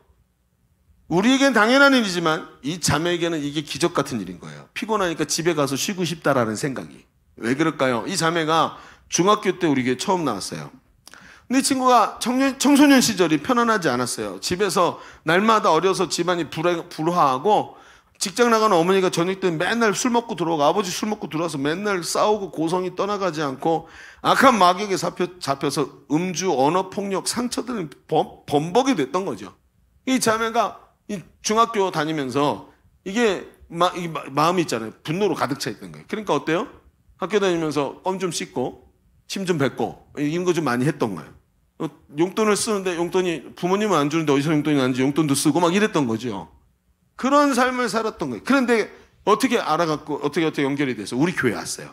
우리에겐 당연한 일이지만 이 자매에게는 이게 기적 같은 일인 거예요. 피곤하니까 집에 가서 쉬고 싶다라는 생각이. 왜 그럴까요? 이 자매가 중학교 때 우리 교회 처음 나왔어요. 근데 이 친구가 청소년 시절이 편안하지 않았어요. 집에서 날마다 어려서 집안이 불화하고 직장 나가는 어머니가 저녁 때 맨날 술 먹고 들어오고 아버지 술 먹고 들어와서 맨날 싸우고 고성이 떠나가지 않고 악한 마귀에게 잡혀서 음주, 언어폭력, 상처들은 범벅이 됐던 거죠. 이 자매가 이 중학교 다니면서 이게 마음이 있잖아요. 분노로 가득 차 있던 거예요. 그러니까 어때요? 학교 다니면서 껌 좀 씻고 침 좀 뱉고 이런 거 좀 많이 했던 거예요. 용돈을 쓰는데 용돈이 부모님은 안 주는데 어디서 용돈이 나는지 용돈도 쓰고 막 이랬던 거죠. 그런 삶을 살았던 거예요. 그런데 어떻게 알아갖고 어떻게 연결이 돼서 우리 교회에 왔어요.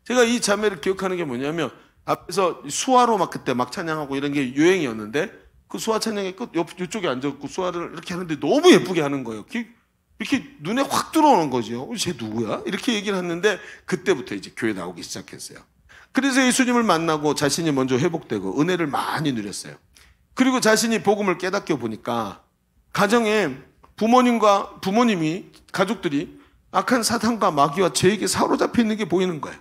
제가 이 자매를 기억하는 게 뭐냐면 앞에서 수화로 막 그때 막 찬양하고 이런 게 유행이었는데 그 수화 찬양의 끝 이쪽에 앉아갖고 수화를 이렇게 하는데 너무 예쁘게 하는 거예요. 이렇게 눈에 확 들어오는 거죠. 쟤 누구야? 이렇게 얘기를 했는데 그때부터 이제 교회 나오기 시작했어요. 그래서 예수님을 만나고 자신이 먼저 회복되고 은혜를 많이 누렸어요. 그리고 자신이 복음을 깨닫게 보니까 가정에 부모님이 가족들이 악한 사탄과 마귀와 죄에게 사로잡혀 있는 게 보이는 거예요.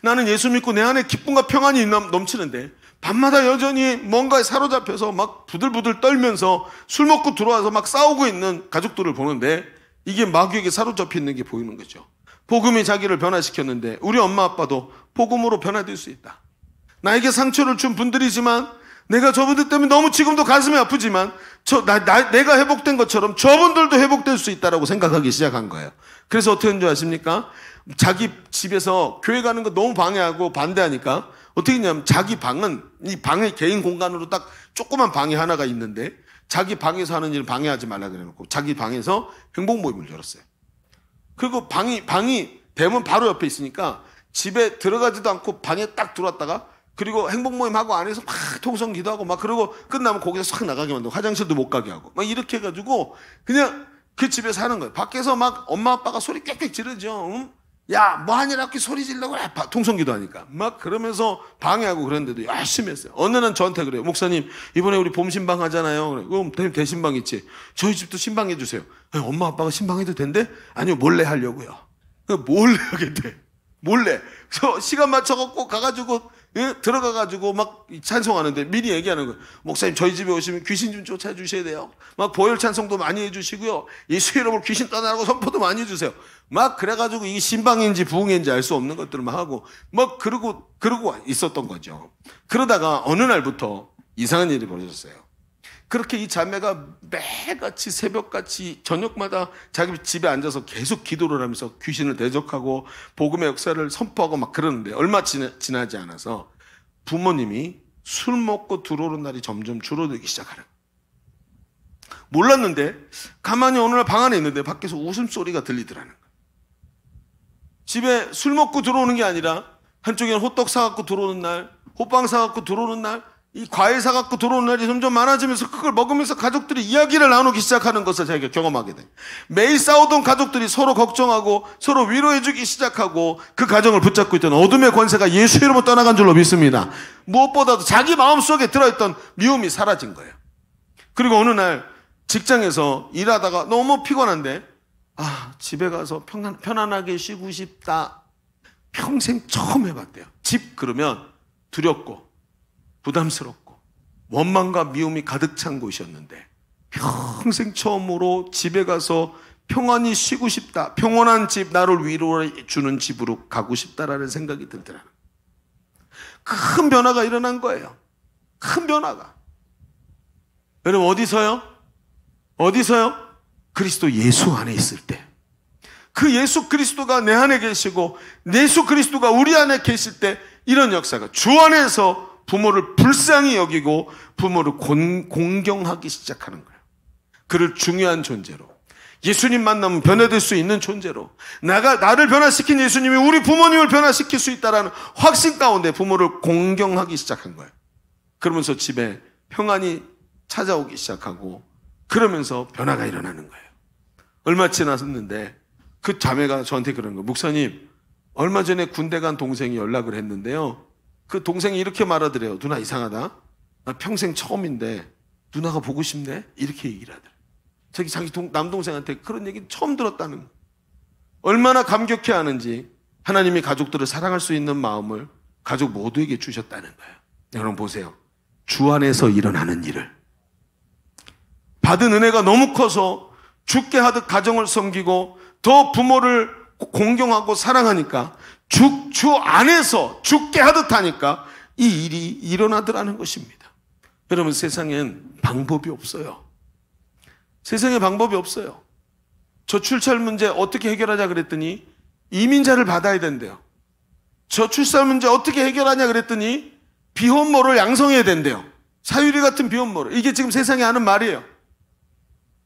나는 예수 믿고 내 안에 기쁨과 평안이 넘치는데 밤마다 여전히 뭔가에 사로잡혀서 막 부들부들 떨면서 술 먹고 들어와서 막 싸우고 있는 가족들을 보는데 이게 마귀에게 사로잡혀 있는 게 보이는 거죠. 복음이 자기를 변화시켰는데 우리 엄마 아빠도 복음으로 변화될 수 있다. 나에게 상처를 준 분들이지만 내가 저분들 때문에 너무 지금도 가슴이 아프지만 내가 회복된 것처럼 저분들도 회복될 수 있다라고 생각하기 시작한 거예요. 그래서 어떻게 하는 줄 아십니까? 자기 집에서 교회 가는 거 너무 방해하고 반대하니까 어떻게 했냐면 자기 방은 이 방의 개인 공간으로 딱 조그만 방이 하나가 있는데 자기 방에서 하는 일을 방해하지 말라 그래놓고 자기 방에서 행복 모임을 열었어요. 그리고 방이 대문 바로 옆에 있으니까 집에 들어가지도 않고 방에 딱 들어왔다가 그리고 행복 모임 하고 안에서 막 통성 기도하고 막 그러고 끝나면 거기서 싹 나가게 만들고 화장실도 못 가게 하고 막 이렇게 해가지고 그냥 그 집에 사는 거예요. 밖에서 막 엄마 아빠가 소리 꽥꽥 지르죠. 응? 야, 뭐 하냐 이렇게 소리 지르려고 그래. 통성 기도하니까 막 그러면서 방해하고 그랬는데도 열심히 했어요. 어느 날 저한테 그래요. 목사님 이번에 우리 봄 신방 하잖아요. 그래. 그럼 대신방 있지. 저희 집도 신방 해주세요. 엄마 아빠가 신방해도 된대? 아니요, 몰래 하려고요. 몰래 하겠대. 몰래. 저 시간 맞춰갖고 가가지고 들어가가지고 막 찬송하는데 미리 얘기하는 거예요. 목사님 저희 집에 오시면 귀신 좀 쫓아주셔야 돼요. 막 보혈 찬송도 많이 해주시고요. 예수 이름으로 귀신 떠나라고 선포도 많이 해주세요. 막 그래가지고 이게 신방인지 부흥인지 알 수 없는 것들만 하고 막 그러고 있었던 거죠. 그러다가 어느 날부터 이상한 일이 벌어졌어요. 그렇게 이 자매가 매같이 새벽같이 저녁마다 자기 집에 앉아서 계속 기도를 하면서 귀신을 대적하고 복음의 역사를 선포하고 막 그러는데 얼마 지나지 않아서 부모님이 술 먹고 들어오는 날이 점점 줄어들기 시작하는 거예요. 몰랐는데 가만히 어느 날 방 안에 있는데 밖에서 웃음소리가 들리더라는 거예요. 집에 술 먹고 들어오는 게 아니라 한쪽에는 호떡 사갖고 들어오는 날, 호빵 사갖고 들어오는 날, 이 과일 사갖고 들어오는 날이 점점 많아지면서 그걸 먹으면서 가족들이 이야기를 나누기 시작하는 것을 자기가 경험하게 돼. 매일 싸우던 가족들이 서로 걱정하고 서로 위로해주기 시작하고 그 가정을 붙잡고 있던 어둠의 권세가 예수 이름으로 떠나간 줄로 믿습니다. 무엇보다도 자기 마음속에 들어있던 미움이 사라진 거예요. 그리고 어느 날 직장에서 일하다가 너무 피곤한데 집에 가서 편안하게 쉬고 싶다. 평생 처음 해봤대요. 집 그러면 두렵고 부담스럽고 원망과 미움이 가득 찬 곳이었는데 평생 처음으로 집에 가서 평안히 쉬고 싶다. 평온한 집, 나를 위로해 주는 집으로 가고 싶다라는 생각이 들더라고요. 큰 변화가 일어난 거예요. 큰 변화가. 여러분 어디서요? 그리스도 예수 안에 있을 때. 그 예수 그리스도가 내 안에 계시고 예수 그리스도가 우리 안에 계실 때 이런 역사가 주 안에서 부모를 불쌍히 여기고 부모를 공경하기 시작하는 거예요. 그를 중요한 존재로 예수님 만나면 변화될 수 있는 존재로 나를 변화시킨 예수님이 우리 부모님을 변화시킬 수 있다는 확신 가운데 부모를 공경하기 시작한 거예요. 그러면서 집에 평안이 찾아오기 시작하고 그러면서 변화가 일어나는 거예요. 얼마 지났는데 그 자매가 저한테 그런 거예요. 목사님 얼마 전에 군대 간 동생이 연락을 했는데요. 그 동생이 이렇게 말하더래요. 누나 이상하다. 나 평생 처음인데 누나가 보고 싶네. 이렇게 얘기를 하더래요. 자기 남동생한테 그런 얘기 처음 들었다는 거예요. 얼마나 감격해하는지 하나님이 가족들을 사랑할 수 있는 마음을 가족 모두에게 주셨다는 거예요. 여러분 보세요. 주 안에서 일어나는 일을 받은 은혜가 너무 커서 죽게 하듯 가정을 섬기고 더 부모를 공경하고 사랑하니까 주 안에서 죽게 하듯 하니까 이 일이 일어나더라는 것입니다. 여러분 세상엔 방법이 없어요. 세상에 방법이 없어요. 저출산 문제 어떻게 해결하냐 그랬더니 이민자를 받아야 된대요. 저출산 문제 어떻게 해결하냐 그랬더니 비혼모를 양성해야 된대요. 사유리 같은 비혼모를. 이게 지금 세상에 하는 말이에요.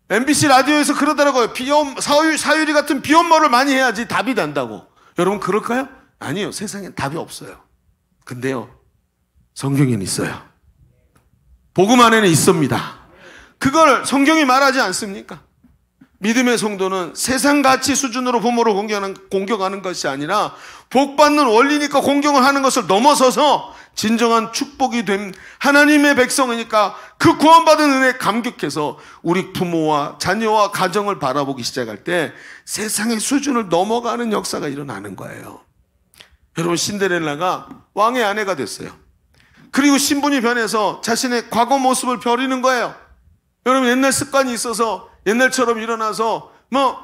MBC 라디오에서 그러더라고요. 사유리 같은 비혼모를 많이 해야지 답이 난다고. 여러분 그럴까요? 아니요. 세상엔 답이 없어요. 근데요. 성경에는 있어요. 복음 안에는 있습니다. 그걸 성경이 말하지 않습니까? 믿음의 성도는 세상 가치 수준으로 부모를 공경하는 것이 아니라 복받는 원리니까 공경을 하는 것을 넘어서서 진정한 축복이 된 하나님의 백성이니까 그 구원받은 은혜에 감격해서 우리 부모와 자녀와 가정을 바라보기 시작할 때 세상의 수준을 넘어가는 역사가 일어나는 거예요. 여러분, 신데렐라가 왕의 아내가 됐어요. 그리고 신분이 변해서 자신의 과거 모습을 버리는 거예요. 여러분, 옛날 습관이 있어서 옛날처럼 일어나서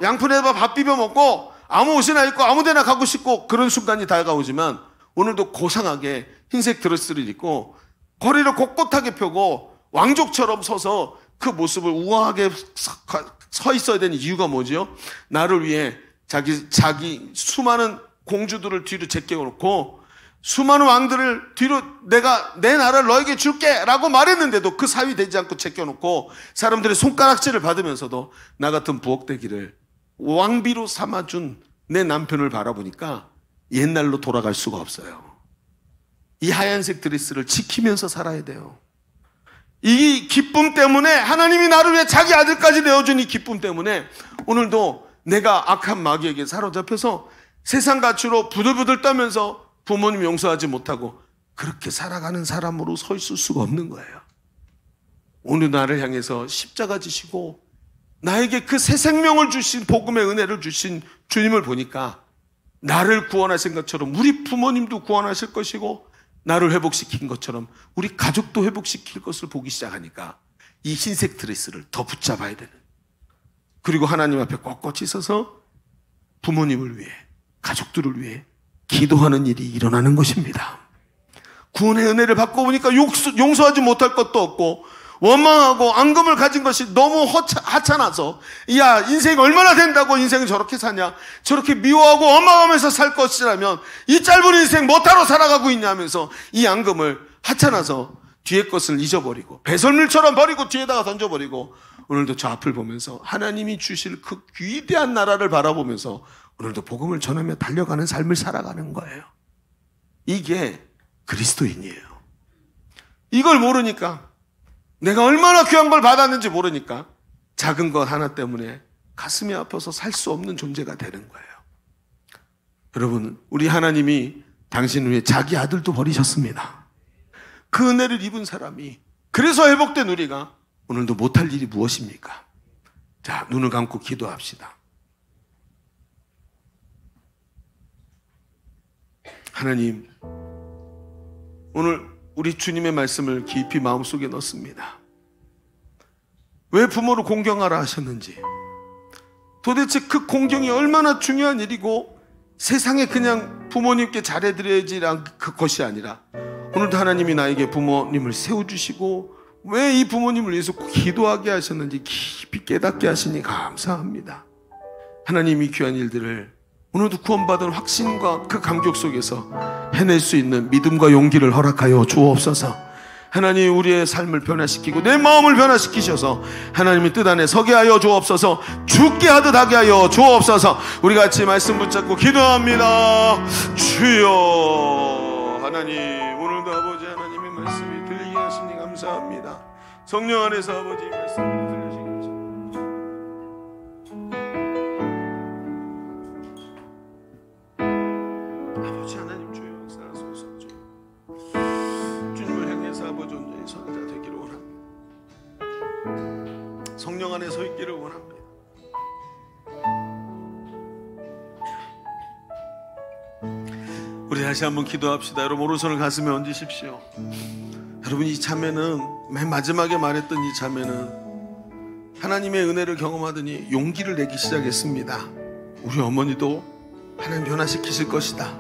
양푼에다 밥 비벼 먹고 아무 옷이나 입고 아무 데나 가고 싶고 그런 순간이 다가오지만 오늘도 고상하게 흰색 드레스를 입고 거리를 곳곳하게 펴고 왕족처럼 서서 그 모습을 우아하게 서 있어야 되는 이유가 뭐죠? 나를 위해 자기 수많은 공주들을 뒤로 제껴놓고 수많은 왕들을 뒤로 내가 내 나라를 너에게 줄게 라고 말했는데도 그 사위 되지 않고 제껴놓고 사람들의 손가락질을 받으면서도 나 같은 부엌대기를 왕비로 삼아준 내 남편을 바라보니까 옛날로 돌아갈 수가 없어요. 이 하얀색 드레스를 지키면서 살아야 돼요. 이 기쁨 때문에, 하나님이 나를 위해 자기 아들까지 내어준 이 기쁨 때문에 오늘도 내가 악한 마귀에게 사로잡혀서 세상 가치로 부들부들 떠면서 부모님 용서하지 못하고 그렇게 살아가는 사람으로 서 있을 수가 없는 거예요. 오늘 나를 향해서 십자가 지시고 나에게 그 새 생명을 주신, 복음의 은혜를 주신 주님을 보니까 나를 구원하신 것처럼 우리 부모님도 구원하실 것이고 나를 회복시킨 것처럼 우리 가족도 회복시킬 것을 보기 시작하니까 이 흰색 드레스를 더 붙잡아야 되는, 그리고 하나님 앞에 꼿꼿이 서서 부모님을 위해, 가족들을 위해 기도하는 일이 일어나는 것입니다. 구원의 은혜를 받고 보니까 용서하지 못할 것도 없고 원망하고 앙금을 가진 것이 너무 하찮아서, 야, 인생이 얼마나 된다고 인생을 저렇게 사냐, 저렇게 미워하고 원망하면서 살 것이라면 이 짧은 인생 뭐하러 살아가고 있냐면서 이 앙금을 하찮아서 뒤에 것을 잊어버리고 배설물처럼 버리고 뒤에다가 던져버리고 오늘도 저 앞을 보면서 하나님이 주실 그 위대한 나라를 바라보면서 오늘도 복음을 전하며 달려가는 삶을 살아가는 거예요. 이게 그리스도인이에요. 이걸 모르니까, 내가 얼마나 귀한 걸 받았는지 모르니까 작은 것 하나 때문에 가슴이 아파서 살 수 없는 존재가 되는 거예요. 여러분, 우리 하나님이 당신을 위해 자기 아들도 버리셨습니다. 그 은혜를 입은 사람이, 그래서 회복된 우리가 오늘도 못할 일이 무엇입니까? 자, 눈을 감고 기도합시다. 하나님, 오늘 우리 주님의 말씀을 깊이 마음속에 넣습니다. 왜 부모를 공경하라 하셨는지, 도대체 그 공경이 얼마나 중요한 일이고 세상에 그냥 부모님께 잘해드려야지란 그것이 아니라 오늘도 하나님이 나에게 부모님을 세워주시고 왜 이 부모님을 위해서 기도하게 하셨는지 깊이 깨닫게 하시니 감사합니다. 하나님이 귀한 일들을 오늘도 구원받은 확신과 그 감격 속에서 해낼 수 있는 믿음과 용기를 허락하여 주옵소서. 하나님, 우리의 삶을 변화시키고 내 마음을 변화시키셔서 하나님의 뜻 안에 서게 하여 주옵소서. 죽게 하듯 하게 하여 주옵소서. 우리 같이 말씀 붙잡고 기도합니다. 주여, 하나님, 오늘도 아버지 하나님의 말씀이 들리게 하시니 감사합니다. 성령 안에서 아버지 말씀을 들려주시기 감사합니다. 아버지 하나님, 주여 역사하소서. 주님을 향해서 아버지 온전히 선자 되기를 원합니다. 성령 안에 서 있기를 원합니다. 우리 다시 한번 기도합시다. 여러분, 오른손을 가슴에 얹으십시오. 여러분, 이 자매는, 맨 마지막에 말했던 이 자매는 하나님의 은혜를 경험하더니 용기를 내기 시작했습니다. 우리 어머니도 하나님 변화시키실 것이다.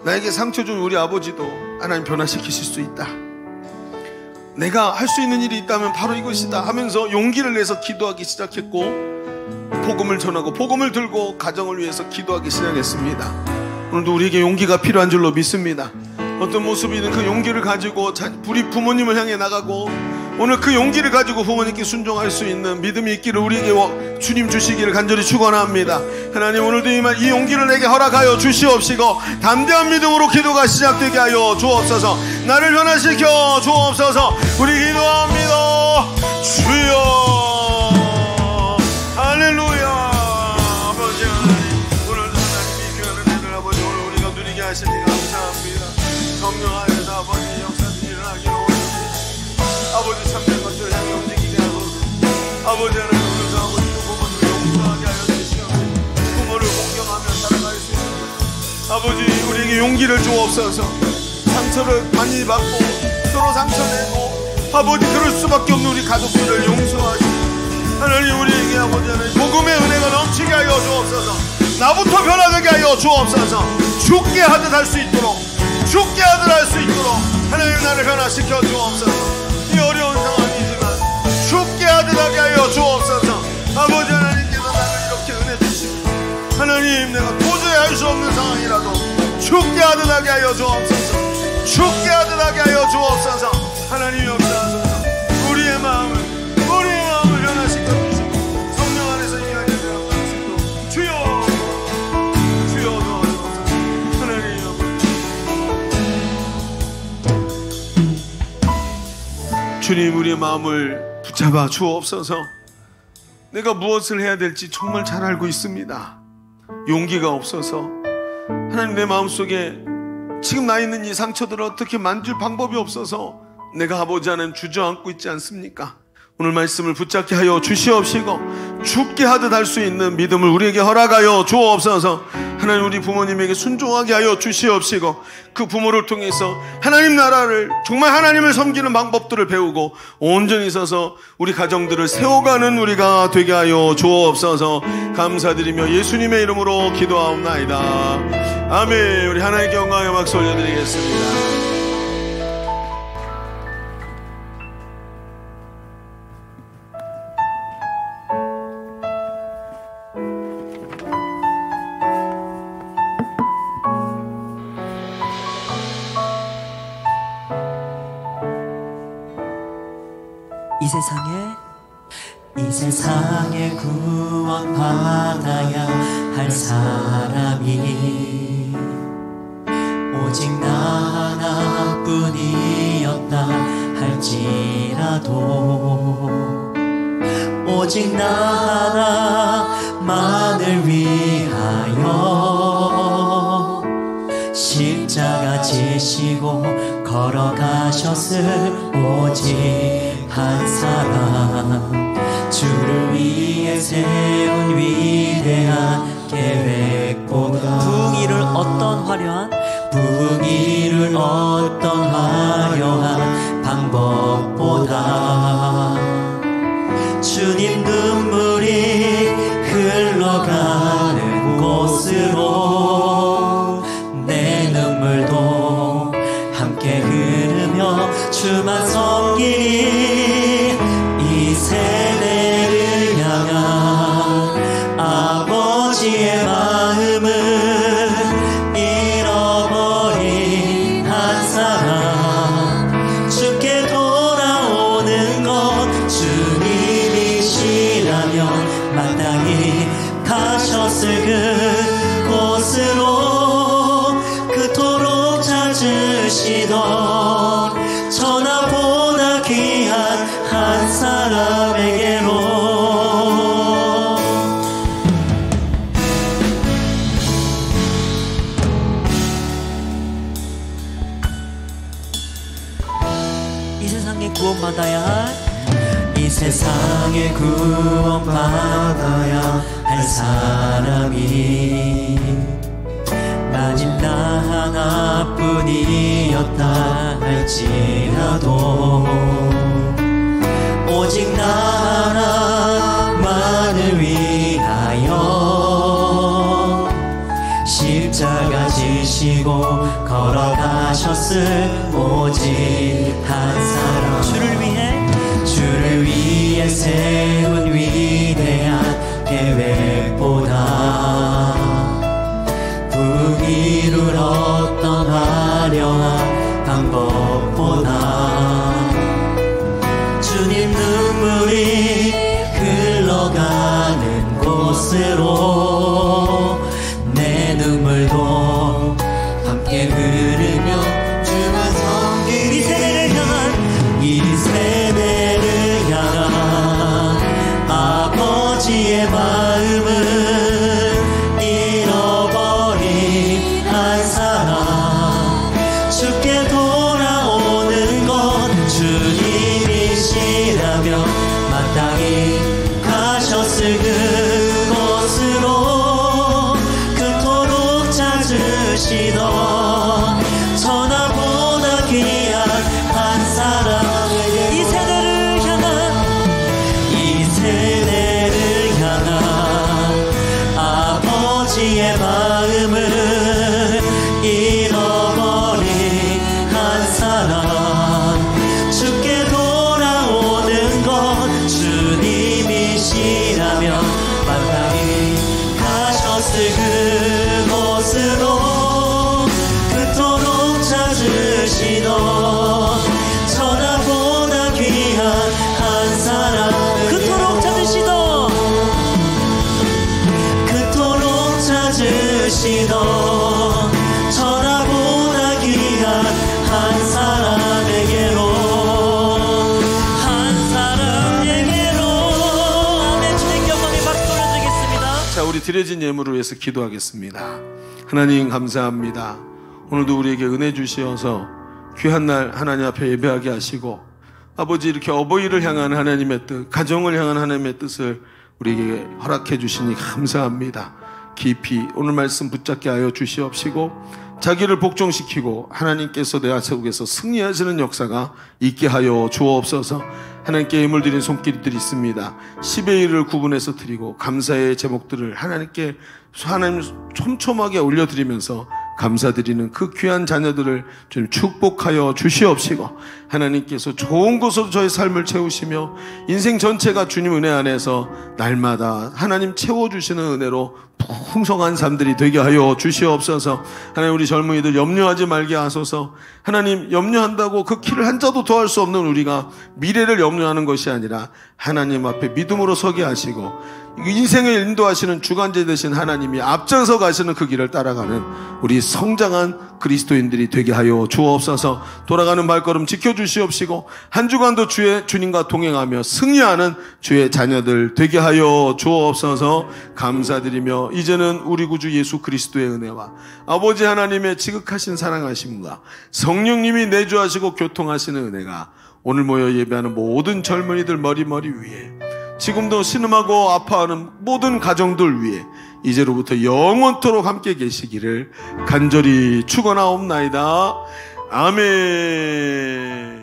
나에게 상처 준 우리 아버지도 하나님 변화시키실 수 있다. 내가 할 수 있는 일이 있다면 바로 이것이다 하면서 용기를 내서 기도하기 시작했고, 복음을 전하고 복음을 들고 가정을 위해서 기도하기 시작했습니다. 오늘도 우리에게 용기가 필요한 줄로 믿습니다. 어떤 모습이든 그 용기를 가지고 우리 부모님을 향해 나가고 오늘 그 용기를 가지고 부모님께 순종할 수 있는 믿음이 있기를 우리에게 주님 주시기를 간절히 축원합니다. 하나님, 오늘도 이 용기를 내게 허락하여 주시옵시고 담대한 믿음으로 기도가 시작되게 하여 주옵소서. 나를 변화시켜 주옵소서. 우리 기도합니다. 주여, 할렐루야. 아버지 우리에게 용기를 주옵소서. 상처를 많이 받고 서로 상처내고 아버지 그럴 수밖에 없는 우리 가족들을 용서하시고 하나님 우리에게 아버지 하나님 복음의 은혜가 넘치게 하여 주옵소서. 나부터 변화되게 하여 주옵소서. 죽게 하듯 할 수 있도록 죽게 하듯 할 수 있도록 하나님 나를 변화시켜 주옵소서. 이 어려운 상황이지만 죽게 하듯 하게 하여 주옵소서. 아버지 하나님께서 나를 이렇게 은혜 주시고 하나님 내가 도저히 할 수 없는 상황이라도 죽게 하듯 하게 하여 주옵소서. 죽게 하듯 하게 하여 주옵소서. 하나님 역사하소서. 우리의 마음을 변화시켜 주시고 성령 안에서 임하게 되어 가시고 주여 도와주옵소서. 하나님 주님 우리의 마음을 붙잡아 주옵소서. 내가 무엇을 해야 될지 정말 잘 알고 있습니다. 용기가 없어서 하나님 내 마음속에 지금 나 있는 이 상처들을 어떻게 만질 방법이 없어서 내가 아버지 하나님 주저앉고 있지 않습니까? 오늘 말씀을 붙잡게 하여 주시옵시고 죽게 하듯 할 수 있는 믿음을 우리에게 허락하여 주옵소서. 하나님 우리 부모님에게 순종하게 하여 주시옵시고 그 부모를 통해서 하나님 나라를 정말 하나님을 섬기는 방법들을 배우고 온전히 서서 우리 가정들을 세워가는 우리가 되게 하여 주옵소서. 감사드리며 예수님의 이름으로 기도하옵나이다. 아멘. 우리 하나님께 영광의 박수 올려드리겠습니다. 이 세상에 구원 받아야 할 사람이 오직 나 하나뿐이었다 할지라도 오직 나 하나만을 위하여 십자가 지시고 걸어가셨을 오직 한 사람 주를 위해 세운 위대한 계획보다 부흥이를 어떤 화려한 방법보다 주님 눈물이 흘러가는 곳으로 내 눈물도 함께 흐르며 주만 섬기니 이 세대를 향한 아버지의 마음은 잃어버린 한 사람 주께 돌아오는 것 주님이시라면 마땅히 가셨을 그곳으로 그토록 찾으시던 천하보다 귀한 한 사람에게로 이 세상에 구원받아야 할 사람이 만일 나 하나뿐이었다 할지라도 오직 나 하나만을 위하여 십자가 지시고 걸어가셨을 오직 한 사람 주를 위해 세운 위대한 계획보다 부귀를 어떤 화려한 방법보다 주님 눈물이 흘러가는 곳으로 내 눈물도 함께 흐르며 주만 섬기니 이 세대를 향한 찾으시던 천하보다 귀한 한 사람 그토록 찾으시던 천하보다 귀한 한 사람에게로 아멘. 주님 영광에 박수 올려드리겠습니다. 자, 우리 드려진 예물을 위해서 기도하겠습니다. 하나님 감사합니다. 오늘도 우리에게 은혜 주시어서 귀한 날 하나님 앞에 예배하게 하시고 아버지 이렇게 어버이를 향한 하나님의 뜻, 가정을 향한 하나님의 뜻을 우리에게 허락해 주시니 감사합니다. 깊이 오늘 말씀 붙잡게 하여 주시옵시고 자기를 복종시키고 하나님께서 내 속에서 승리하시는 역사가 있게 하여 주옵소서. 하나님께 예물 드린 손길들이 있습니다. 10의 1을 구분해서 드리고 감사의 제목들을 하나님께 하나님 촘촘하게 올려드리면서 감사드리는 그 귀한 자녀들을 좀 축복하여 주시옵시고 하나님께서 좋은 것으로 저의 삶을 채우시며 인생 전체가 주님 은혜 안에서 날마다 하나님 채워주시는 은혜로 풍성한 삶들이 되게 하여 주시옵소서. 하나님 우리 젊은이들 염려하지 말게 하소서. 하나님 염려한다고 그 길을 한자도 더할 수 없는 우리가 미래를 염려하는 것이 아니라 하나님 앞에 믿음으로 서게 하시고 인생을 인도하시는 주관자 되신 하나님이 앞장서 가시는 그 길을 따라가는 우리 성장한 그리스도인들이 되게 하여 주옵소서. 돌아가는 발걸음 지켜주시옵시고 한 주간도 주님과 동행하며 승리하는 주의 자녀들 되게 하여 주옵소서. 감사드리며 이제는 우리 구주 예수 그리스도의 은혜와 아버지 하나님의 지극하신 사랑하심과 성령님이 내주하시고 교통하시는 은혜가 오늘 모여 예배하는 모든 젊은이들 머리 위에 지금도 신음하고 아파하는 모든 가정들 위해 이제로부터 영원토록 함께 계시기를 간절히 축원하옵나이다. 아멘.